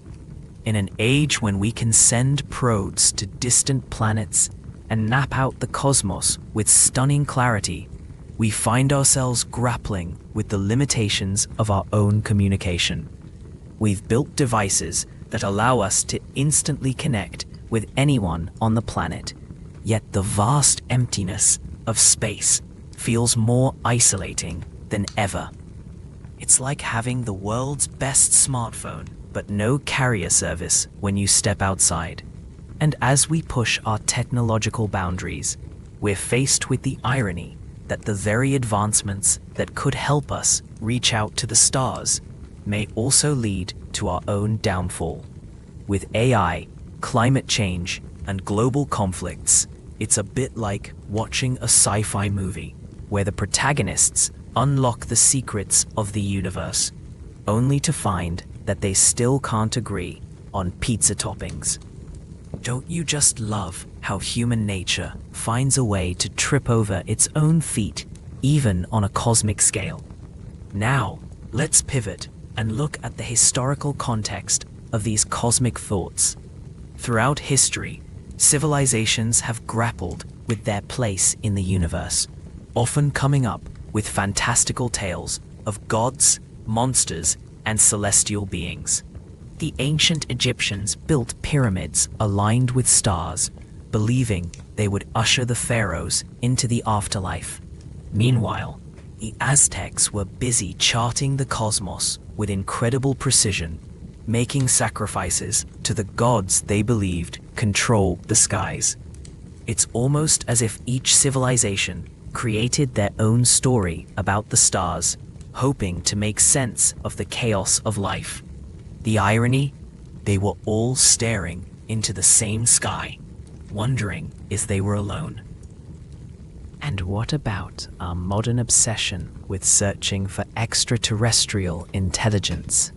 In an age when we can send probes to distant planets and map out the cosmos with stunning clarity, we find ourselves grappling with the limitations of our own communication. We've built devices that allow us to instantly connect with anyone on the planet, yet the vast emptiness of space feels more isolating than ever. It's like having the world's best smartphone, but no carrier service when you step outside. And as we push our technological boundaries, we're faced with the irony that the very advancements that could help us reach out to the stars may also lead to our own downfall. With AI, climate change, and global conflicts, it's a bit like watching a sci-fi movie where the protagonists unlock the secrets of the universe, only to find that they still can't agree on pizza toppings. Don't you just love how human nature finds a way to trip over its own feet, even on a cosmic scale? Now, let's pivot and look at the historical context of these cosmic thoughts. Throughout history, civilizations have grappled with their place in the universe, often coming up with fantastical tales of gods, monsters, and celestial beings. The ancient Egyptians built pyramids aligned with stars, believing they would usher the pharaohs into the afterlife. Meanwhile, the Aztecs were busy charting the cosmos with incredible precision, making sacrifices to the gods they believed controlled the skies. It's almost as if each civilization created their own story about the stars, hoping to make sense of the chaos of life. The irony? They were all staring into the same sky, wondering if they were alone. And what about our modern obsession with searching for extraterrestrial intelligence?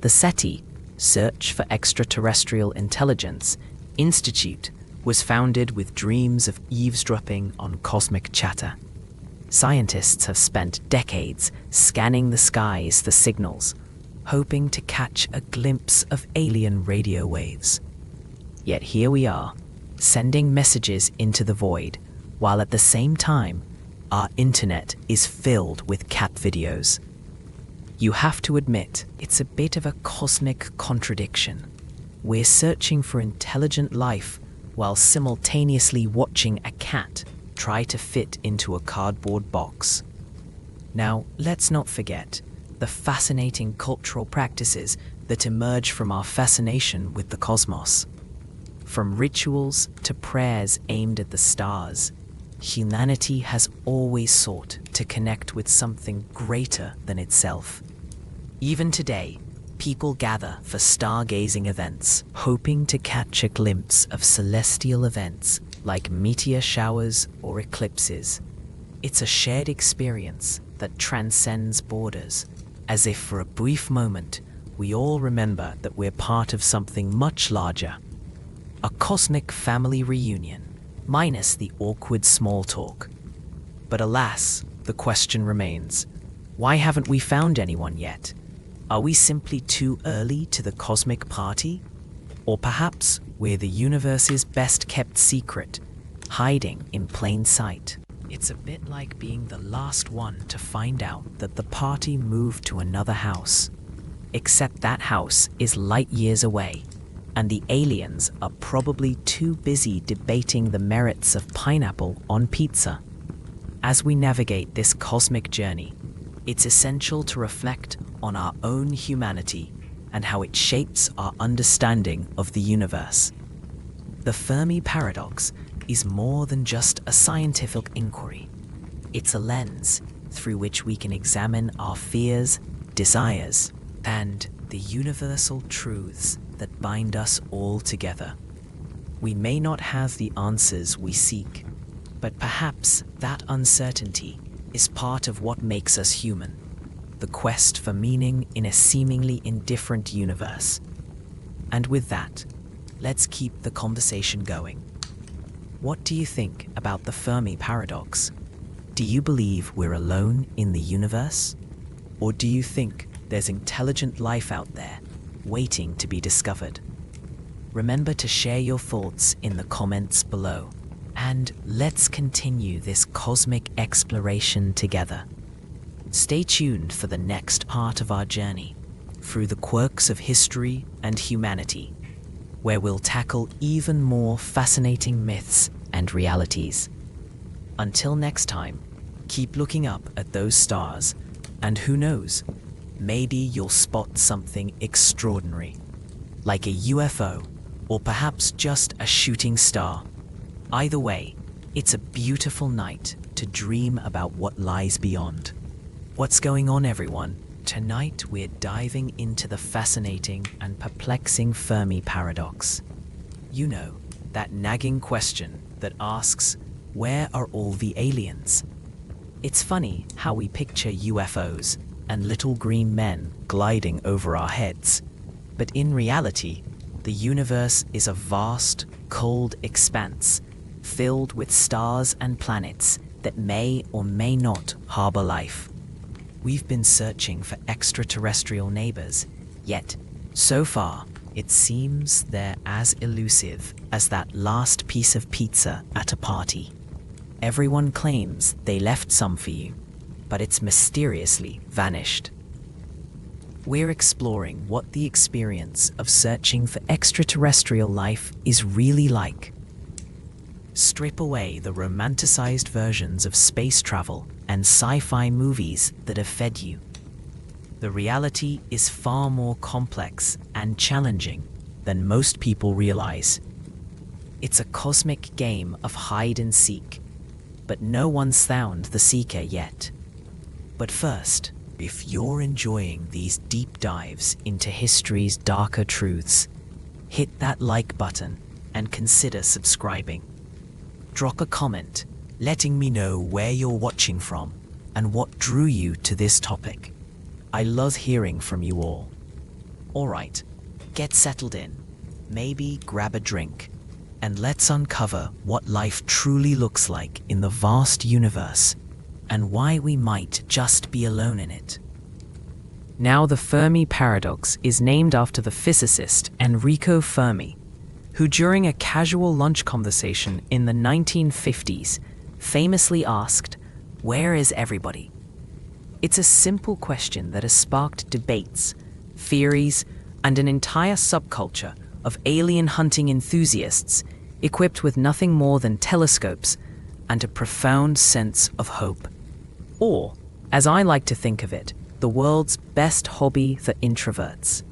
The SETI, Search for Extraterrestrial Intelligence, Institute was founded with dreams of eavesdropping on cosmic chatter. Scientists have spent decades scanning the skies for signals, hoping to catch a glimpse of alien radio waves. Yet here we are, sending messages into the void, while at the same time, our internet is filled with cat videos. You have to admit, it's a bit of a cosmic contradiction. We're searching for intelligent life while simultaneously watching a cat try to fit into a cardboard box. Now, let's not forget the fascinating cultural practices that emerge from our fascination with the cosmos. From rituals to prayers aimed at the stars, humanity has always sought to connect with something greater than itself. Even today, people gather for stargazing events, hoping to catch a glimpse of celestial events like meteor showers or eclipses. It's a shared experience that transcends borders, as if for a brief moment we all remember that we're part of something much larger. A cosmic family reunion, minus the awkward small talk. But alas, the question remains, why haven't we found anyone yet? Are we simply too early to the cosmic party? Or perhaps we're the universe's best kept secret, hiding in plain sight? It's a bit like being the last one to find out that the party moved to another house. Except that house is light years away, and the aliens are probably too busy debating the merits of pineapple on pizza. As we navigate this cosmic journey, it's essential to reflect on our own humanity and how it shapes our understanding of the universe. The Fermi Paradox is more than just a scientific inquiry. It's a lens through which we can examine our fears, desires, and the universal truths that bind us all together. We may not have the answers we seek, but perhaps that uncertainty is part of what makes us human, the quest for meaning in a seemingly indifferent universe. And with that, let's keep the conversation going. What do you think about the Fermi Paradox? Do you believe we're alone in the universe? Or do you think there's intelligent life out there waiting to be discovered? Remember to share your thoughts in the comments below, and let's continue this cosmic exploration together. Stay tuned for the next part of our journey through the quirks of history and humanity, where we'll tackle even more fascinating myths and realities. Until next time, keep looking up at those stars, and who knows, maybe you'll spot something extraordinary, like a UFO, or perhaps just a shooting star. Either way, it's a beautiful night to dream about what lies beyond. What's going on, everyone? Tonight we're diving into the fascinating and perplexing Fermi Paradox. You know, that nagging question that asks, where are all the aliens? It's funny how we picture UFOs and little green men gliding over our heads. But in reality, the universe is a vast, cold expanse filled with stars and planets that may or may not harbor life. We've been searching for extraterrestrial neighbors, yet, so far, it seems they're as elusive as that last piece of pizza at a party. Everyone claims they left some for you, but it's mysteriously vanished. We're exploring what the experience of searching for extraterrestrial life is really like. Strip away the romanticized versions of space travel and sci-fi movies that have fed you. The reality is far more complex and challenging than most people realize. It's a cosmic game of hide and seek, but no one's found the seeker yet. But first, if you're enjoying these deep dives into history's darker truths, hit that like button and consider subscribing. Drop a comment letting me know where you're watching from and what drew you to this topic. I love hearing from you all. Alright, get settled in, maybe grab a drink, and let's uncover what life truly looks like in the vast universe and why we might just be alone in it. Now, the Fermi Paradox is named after the physicist Enrico Fermi, who during a casual lunch conversation in the 1950s famously asked, "Where is everybody?" It's a simple question that has sparked debates, theories, and an entire subculture of alien hunting enthusiasts equipped with nothing more than telescopes and a profound sense of hope. Or, as I like to think of it, the world's best hobby for introverts.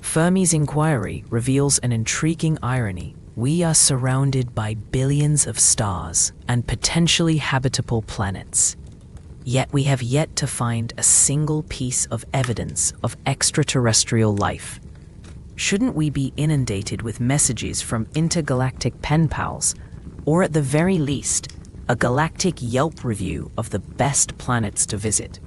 Fermi's inquiry reveals an intriguing irony. We are surrounded by billions of stars and potentially habitable planets. Yet we have yet to find a single piece of evidence of extraterrestrial life. Shouldn't we be inundated with messages from intergalactic pen pals, or at the very least, a galactic Yelp review of the best planets to visit?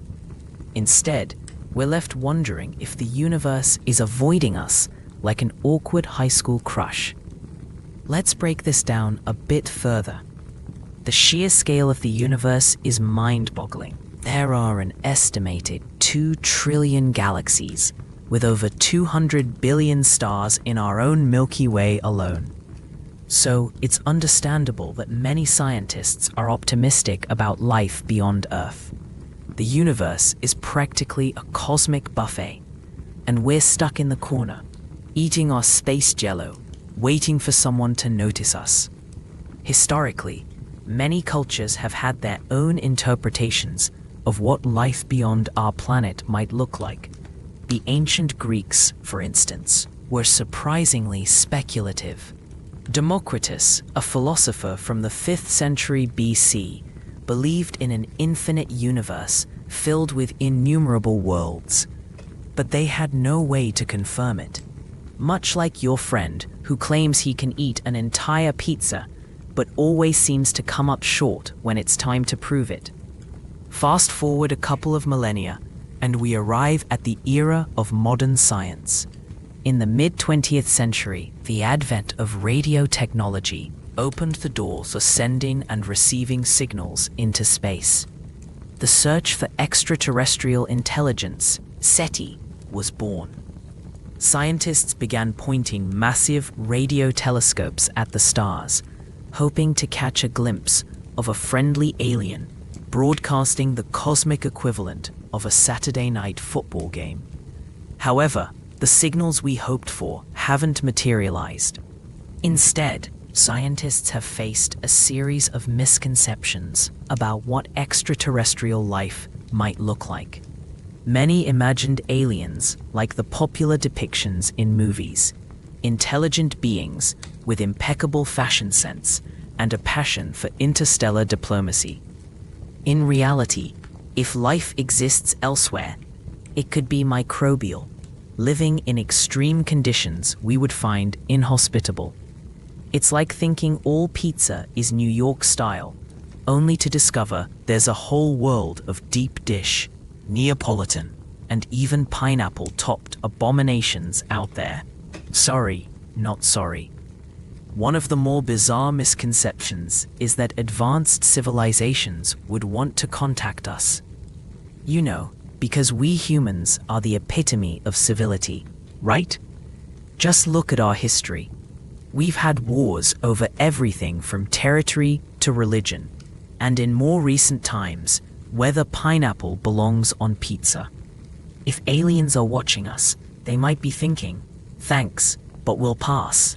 Instead, we're left wondering if the universe is avoiding us like an awkward high school crush. Let's break this down a bit further. The sheer scale of the universe is mind-boggling. There are an estimated 2 trillion galaxies, with over 200 billion stars in our own Milky Way alone. So it's understandable that many scientists are optimistic about life beyond Earth. The universe is practically a cosmic buffet, and we're stuck in the corner, eating our space jello, waiting for someone to notice us. Historically, many cultures have had their own interpretations of what life beyond our planet might look like. The ancient Greeks, for instance, were surprisingly speculative. Democritus, a philosopher from the 5th century BC, believed in an infinite universe filled with innumerable worlds, but they had no way to confirm it. Much like your friend who claims he can eat an entire pizza, but always seems to come up short when it's time to prove it. Fast forward a couple of millennia, and we arrive at the era of modern science. In the mid-20th century, the advent of radio technology opened the door for sending and receiving signals into space. The search for extraterrestrial intelligence, SETI, was born. Scientists began pointing massive radio telescopes at the stars, hoping to catch a glimpse of a friendly alien broadcasting the cosmic equivalent of a Saturday night football game. However, the signals we hoped for haven't materialized. Instead, scientists have faced a series of misconceptions about what extraterrestrial life might look like. Many imagined aliens like the popular depictions in movies, intelligent beings with impeccable fashion sense and a passion for interstellar diplomacy. In reality, if life exists elsewhere, it could be microbial, living in extreme conditions we would find inhospitable. It's like thinking all pizza is New York style, only to discover there's a whole world of deep dish, Neapolitan, and even pineapple-topped abominations out there. Sorry, not sorry. One of the more bizarre misconceptions is that advanced civilizations would want to contact us. You know, because we humans are the epitome of civility, right? Just look at our history. We've had wars over everything from territory to religion, and in more recent times, whether pineapple belongs on pizza. If aliens are watching us, they might be thinking, "Thanks, but we'll pass."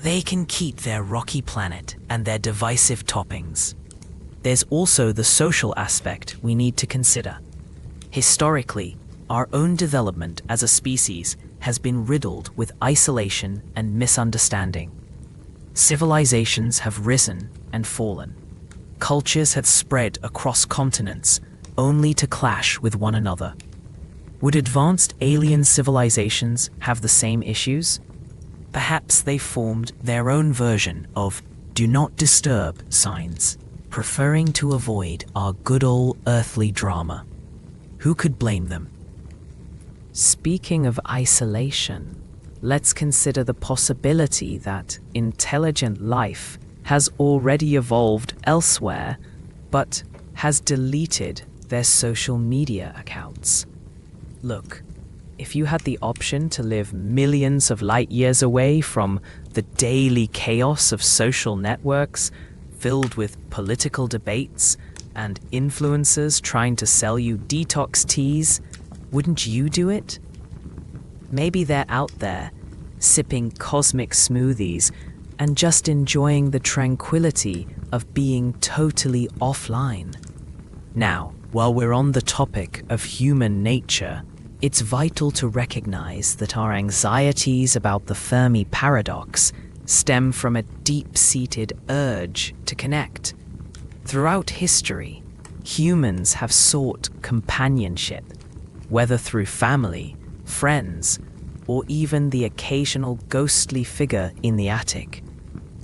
They can keep their rocky planet and their divisive toppings. There's also the social aspect we need to consider. Historically, our own development as a species has been riddled with isolation and misunderstanding. Civilizations have risen and fallen. Cultures have spread across continents, only to clash with one another. Would advanced alien civilizations have the same issues? Perhaps they formed their own version of "do not disturb" signs, preferring to avoid our good old earthly drama. Who could blame them? Speaking of isolation, let's consider the possibility that intelligent life has already evolved elsewhere, but has deleted their social media accounts. Look, if you had the option to live millions of light years away from the daily chaos of social networks filled with political debates and influencers trying to sell you detox teas, wouldn't you do it? Maybe they're out there, sipping cosmic smoothies and just enjoying the tranquility of being totally offline. Now, while we're on the topic of human nature, it's vital to recognize that our anxieties about the Fermi Paradox stem from a deep-seated urge to connect. Throughout history, humans have sought companionship, whether through family, friends, or even the occasional ghostly figure in the attic.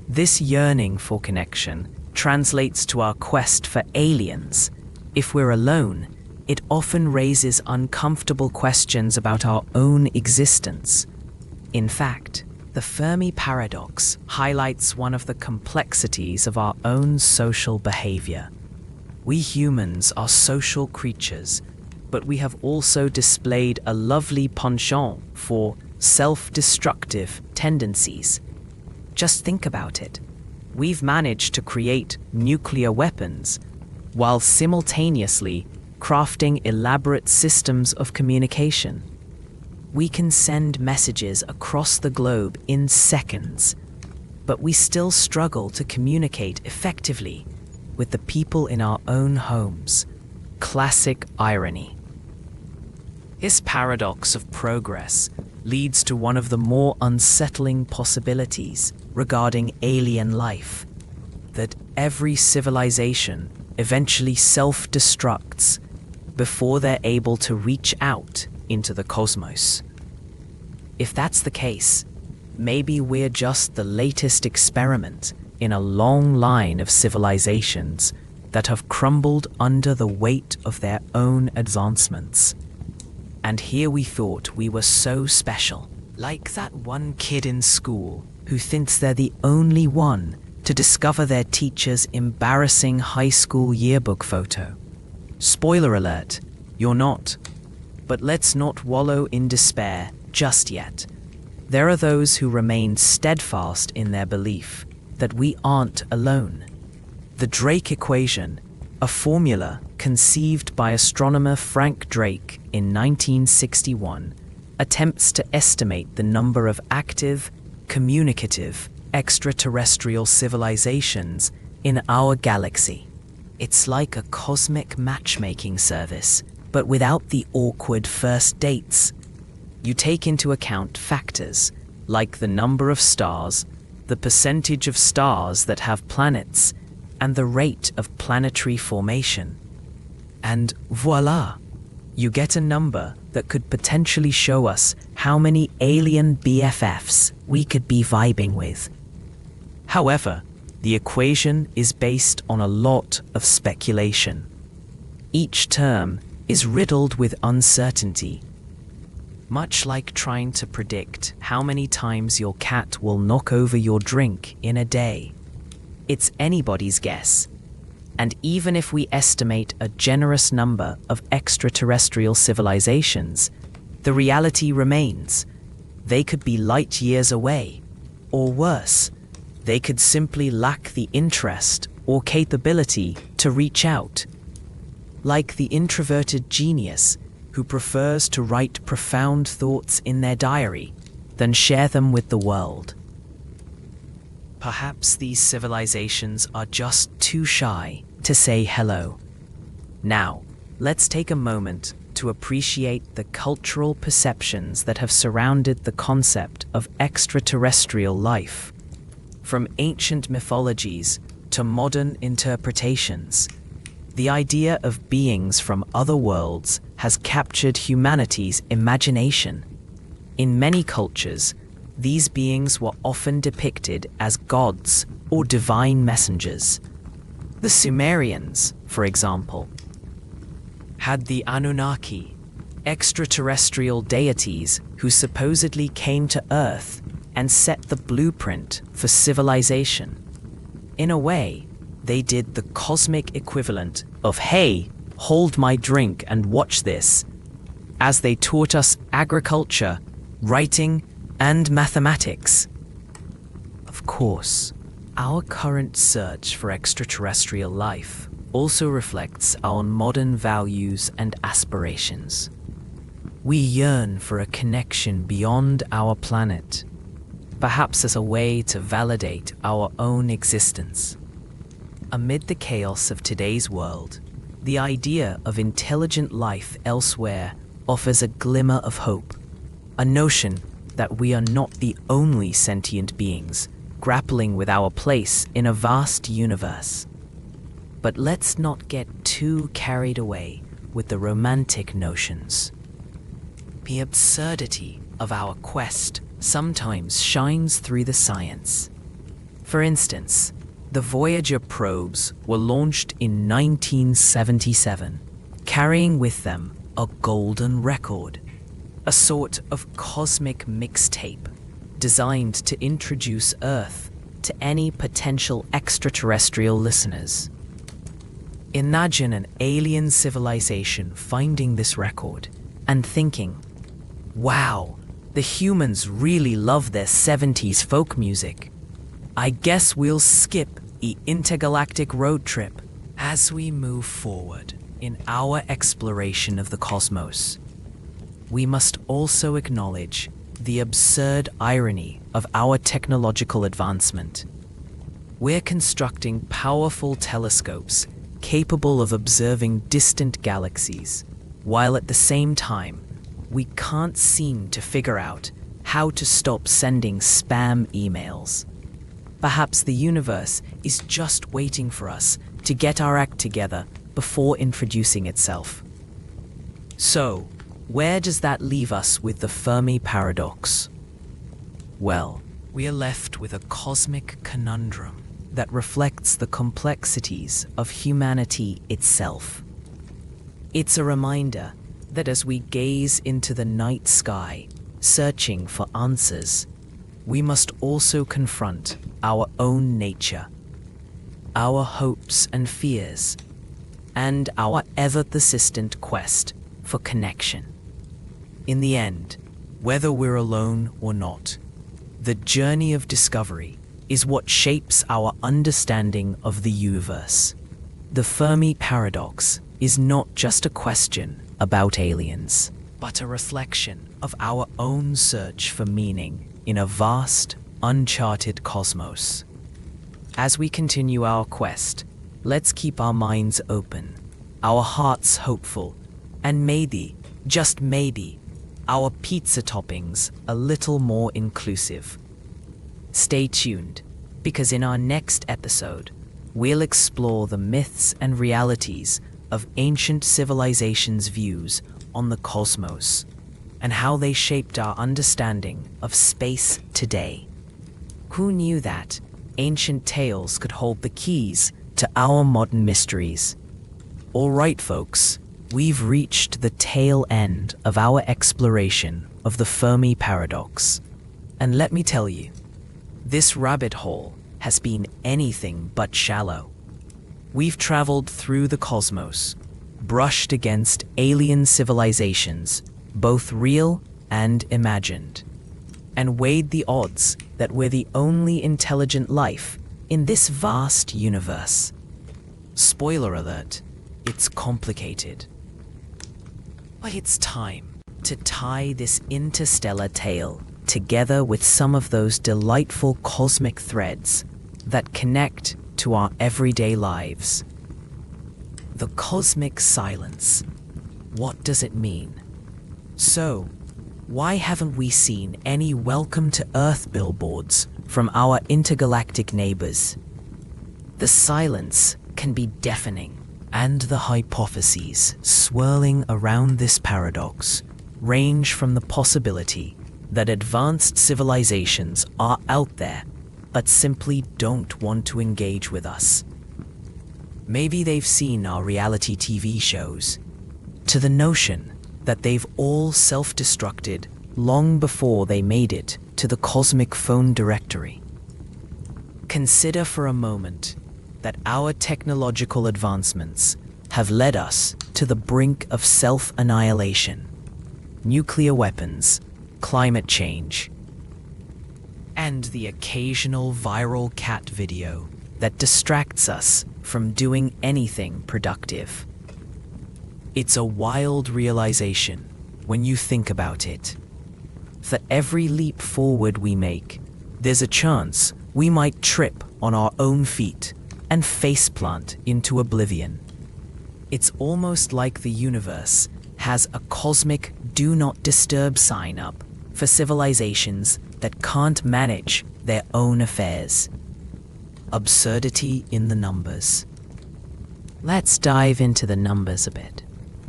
This yearning for connection translates to our quest for aliens. If we're alone, it often raises uncomfortable questions about our own existence. In fact, the Fermi Paradox highlights one of the complexities of our own social behavior. We humans are social creatures, but we have also displayed a lovely penchant for self-destructive tendencies. Just think about it. We've managed to create nuclear weapons while simultaneously crafting elaborate systems of communication. We can send messages across the globe in seconds, but we still struggle to communicate effectively with the people in our own homes. Classic irony. This paradox of progress leads to one of the more unsettling possibilities regarding alien life, that every civilization eventually self-destructs before they're able to reach out into the cosmos. If that's the case, maybe we're just the latest experiment in a long line of civilizations that have crumbled under the weight of their own advancements. And here we thought we were so special, like that one kid in school who thinks they're the only one to discover their teacher's embarrassing high school yearbook photo. Spoiler alert, you're not. But let's not wallow in despair just yet. There are those who remain steadfast in their belief that we aren't alone. The Drake equation, a formula conceived by astronomer Frank Drake in 1961, attempts to estimate the number of active, communicative, extraterrestrial civilizations in our galaxy. It's like a cosmic matchmaking service, but without the awkward first dates. You take into account factors like the number of stars, the percentage of stars that have planets, and the rate of planetary formation. And voila! You get a number that could potentially show us how many alien BFFs we could be vibing with. However, the equation is based on a lot of speculation. Each term is riddled with uncertainty, much like trying to predict how many times your cat will knock over your drink in a day. It's anybody's guess. And even if we estimate a generous number of extraterrestrial civilizations, the reality remains. They could be light years away, or worse, they could simply lack the interest or capability to reach out. Like the introverted genius who prefers to write profound thoughts in their diary than share them with the world. Perhaps these civilizations are just too shy to say hello. Now, let's take a moment to appreciate the cultural perceptions that have surrounded the concept of extraterrestrial life. From ancient mythologies to modern interpretations, the idea of beings from other worlds has captured humanity's imagination. In many cultures, these beings were often depicted as gods or divine messengers. The Sumerians, for example, had the Anunnaki, extraterrestrial deities who supposedly came to Earth and set the blueprint for civilization. In a way, they did the cosmic equivalent of, "Hey, hold my drink and watch this." as they taught us agriculture, writing, and mathematics. Of course, our current search for extraterrestrial life also reflects our modern values and aspirations. We yearn for a connection beyond our planet, perhaps as a way to validate our own existence. Amid the chaos of today's world, the idea of intelligent life elsewhere offers a glimmer of hope, a notion that we are not the only sentient beings grappling with our place in a vast universe. But let's not get too carried away with the romantic notions. The absurdity of our quest sometimes shines through the science. For instance, the Voyager probes were launched in 1977, carrying with them a golden record, a sort of cosmic mixtape designed to introduce Earth to any potential extraterrestrial listeners. Imagine an alien civilization finding this record and thinking, wow, the humans really love their 70s folk music. I guess we'll skip the intergalactic road trip. As we move forward in our exploration of the cosmos, we must also acknowledge the absurd irony of our technological advancement. We're constructing powerful telescopes capable of observing distant galaxies, while at the same time, we can't seem to figure out how to stop sending spam emails. Perhaps the universe is just waiting for us to get our act together before introducing itself. So, where does that leave us with the Fermi Paradox? Well, we are left with a cosmic conundrum that reflects the complexities of humanity itself. It's a reminder that as we gaze into the night sky, searching for answers, we must also confront our own nature, our hopes and fears, and our ever-persistent quest for connection. In the end, whether we're alone or not, the journey of discovery is what shapes our understanding of the universe. The Fermi Paradox is not just a question about aliens, but a reflection of our own search for meaning in a vast, uncharted cosmos. As we continue our quest, let's keep our minds open, our hearts hopeful, and maybe, just maybe, our pizza toppings a little more inclusive. Stay tuned, because in our next episode, we'll explore the myths and realities of ancient civilizations' views on the cosmos, and how they shaped our understanding of space today. Who knew that ancient tales could hold the keys to our modern mysteries? All right, folks, we've reached the tail end of our exploration of the Fermi Paradox. And let me tell you, this rabbit hole has been anything but shallow. We've traveled through the cosmos, brushed against alien civilizations, both real and imagined, and weighed the odds that we're the only intelligent life in this vast universe. Spoiler alert, it's complicated. But it's time to tie this interstellar tale together with some of those delightful cosmic threads that connect to our everyday lives. The cosmic silence. What does it mean? So, why haven't we seen any welcome to Earth billboards from our intergalactic neighbors? The silence can be deafening, and the hypotheses swirling around this paradox range from the possibility that advanced civilizations are out there but simply don't want to engage with us. Maybe they've seen our reality TV shows, to the notion that they've all self-destructed long before they made it to the cosmic phone directory. Consider for a moment that our technological advancements have led us to the brink of self-annihilation. nuclear weapons, climate change, and the occasional viral cat video that distracts us from doing anything productive. It's a wild realization when you think about it. For every leap forward we make, there's a chance we might trip on our own feet and faceplant into oblivion. It's almost like the universe has a cosmic do not disturb sign up for civilizations that can't manage their own affairs. Absurdity in the numbers. Let's dive into the numbers a bit.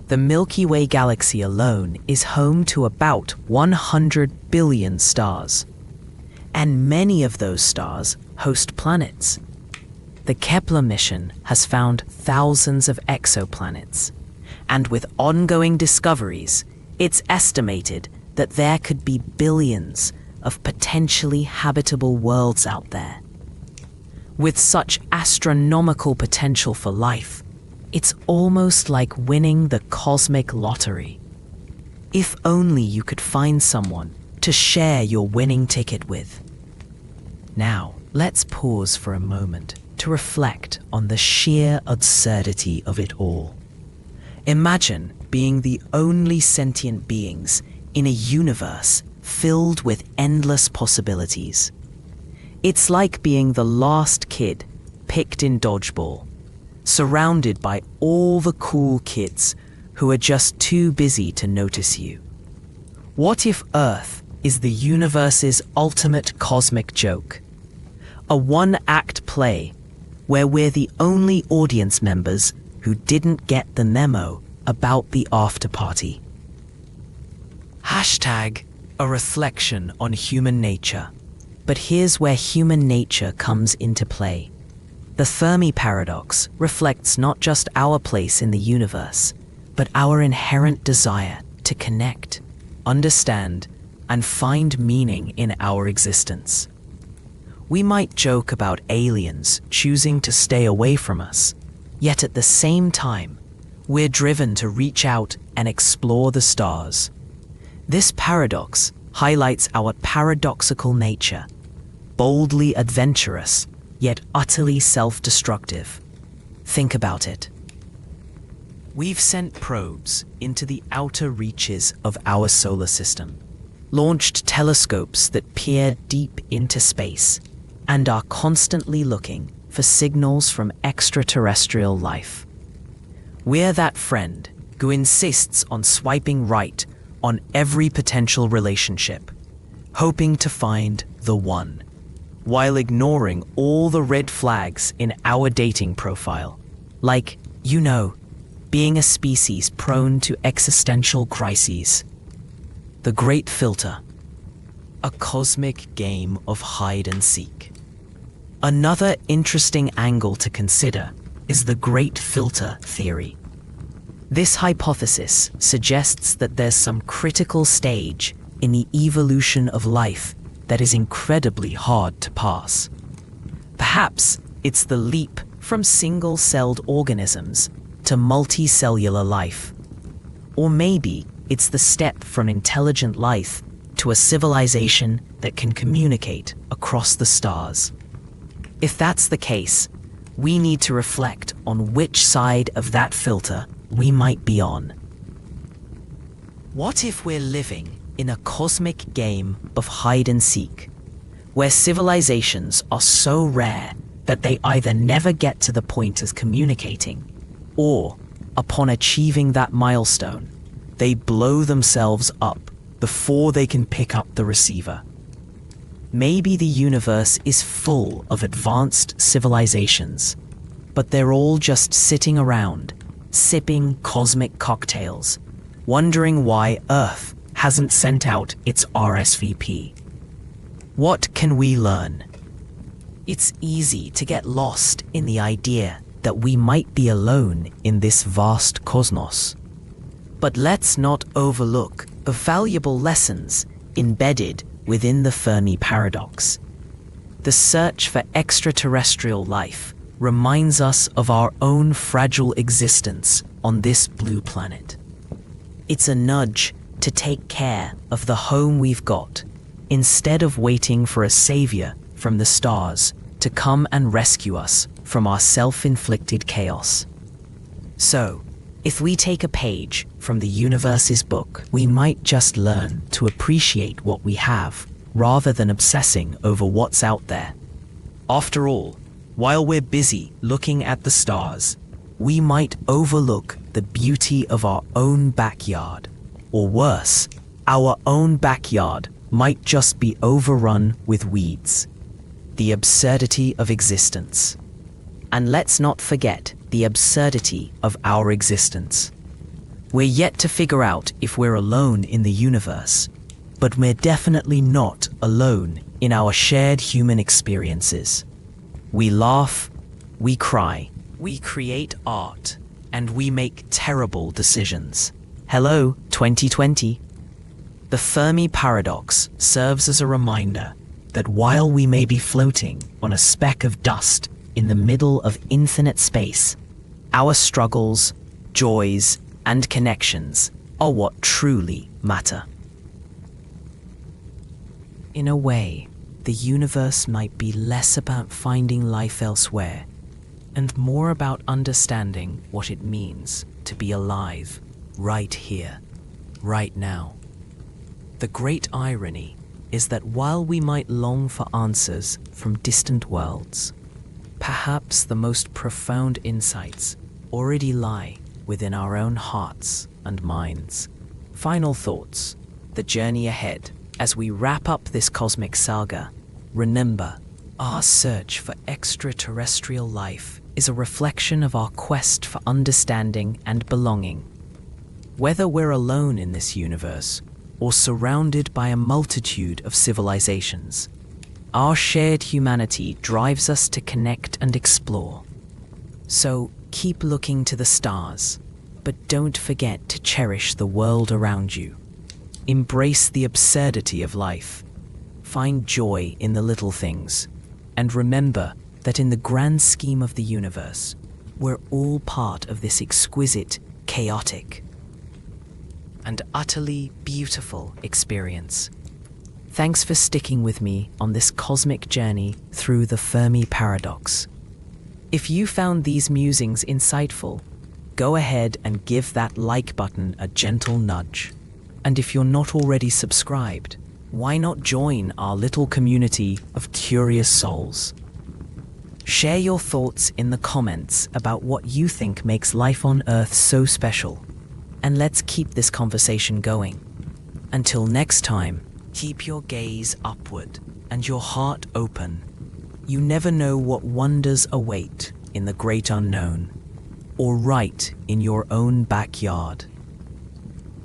The Milky Way galaxy alone is home to about 100 billion stars, and many of those stars host planets. The Kepler mission has found thousands of exoplanets, and with ongoing discoveries, it's estimated that there could be billions of potentially habitable worlds out there. With such astronomical potential for life, it's almost like winning the cosmic lottery. If only you could find someone to share your winning ticket with. Now, let's pause for a moment to reflect on the sheer absurdity of it all. Imagine being the only sentient beings in a universe filled with endless possibilities. It's like being the last kid picked in dodgeball, surrounded by all the cool kids who are just too busy to notice you. What if Earth is the universe's ultimate cosmic joke? A one-act play where we're the only audience members who didn't get the memo about the after party. Hashtag a reflection on human nature. But here's where human nature comes into play. The Fermi Paradox reflects not just our place in the universe, but our inherent desire to connect, understand, and find meaning in our existence. We might joke about aliens choosing to stay away from us, yet at the same time, we're driven to reach out and explore the stars. This paradox highlights our paradoxical nature, boldly adventurous, yet utterly self-destructive. Think about it. We've sent probes into the outer reaches of our solar system, launched telescopes that peer deep into space, and are constantly looking for signals from extraterrestrial life. We're that friend who insists on swiping right on every potential relationship, hoping to find the one, while ignoring all the red flags in our dating profile, like, being a species prone to existential crises. The Great Filter, a cosmic game of hide and seek. Another interesting angle to consider is the Great Filter theory. This hypothesis suggests that there's some critical stage in the evolution of life that is incredibly hard to pass. Perhaps it's the leap from single-celled organisms to multicellular life. Or maybe it's the step from intelligent life to a civilization that can communicate across the stars. If that's the case, we need to reflect on which side of that filter we might be on. What if we're living in a cosmic game of hide and seek, where civilizations are so rare that they either never get to the point of communicating, or, upon achieving that milestone, they blow themselves up before they can pick up the receiver? Maybe the universe is full of advanced civilizations, but they're all just sitting around, sipping cosmic cocktails, wondering why Earth hasn't sent out its RSVP. What can we learn? It's easy to get lost in the idea that we might be alone in this vast cosmos. But let's not overlook the valuable lessons embedded within the Fermi Paradox. The search for extraterrestrial life reminds us of our own fragile existence on this blue planet. It's a nudge to take care of the home we've got, instead of waiting for a savior from the stars to come and rescue us from our self-inflicted chaos. So, if we take a page from the universe's book, we might just learn to appreciate what we have, rather than obsessing over what's out there. After all, while we're busy looking at the stars, we might overlook the beauty of our own backyard. Or worse, our own backyard might just be overrun with weeds. The absurdity of existence. And let's not forget the absurdity of our existence. We're yet to figure out if we're alone in the universe, but we're definitely not alone in our shared human experiences. We laugh, we cry, we create art, and we make terrible decisions. Hello, 2020. The Fermi Paradox serves as a reminder that while we may be floating on a speck of dust in the middle of infinite space, our struggles, joys, and connections are what truly matter. In a way, the universe might be less about finding life elsewhere and more about understanding what it means to be alive right here, right now. The great irony is that while we might long for answers from distant worlds, perhaps the most profound insights already lie within our own hearts and minds. Final thoughts, the journey ahead. As we wrap up this cosmic saga, remember, our search for extraterrestrial life is a reflection of our quest for understanding and belonging. Whether we're alone in this universe or surrounded by a multitude of civilizations, our shared humanity drives us to connect and explore. So keep looking to the stars, but don't forget to cherish the world around you. Embrace the absurdity of life. Find joy in the little things. And remember that in the grand scheme of the universe, we're all part of this exquisite, chaotic, and utterly beautiful experience. Thanks for sticking with me on this cosmic journey through the Fermi Paradox. If you found these musings insightful, go ahead and give that like button a gentle nudge. And if you're not already subscribed, why not join our little community of curious souls? Share your thoughts in the comments about what you think makes life on Earth so special. And let's keep this conversation going. Until next time, keep your gaze upward and your heart open. You never know what wonders await in the great unknown, or right in your own backyard.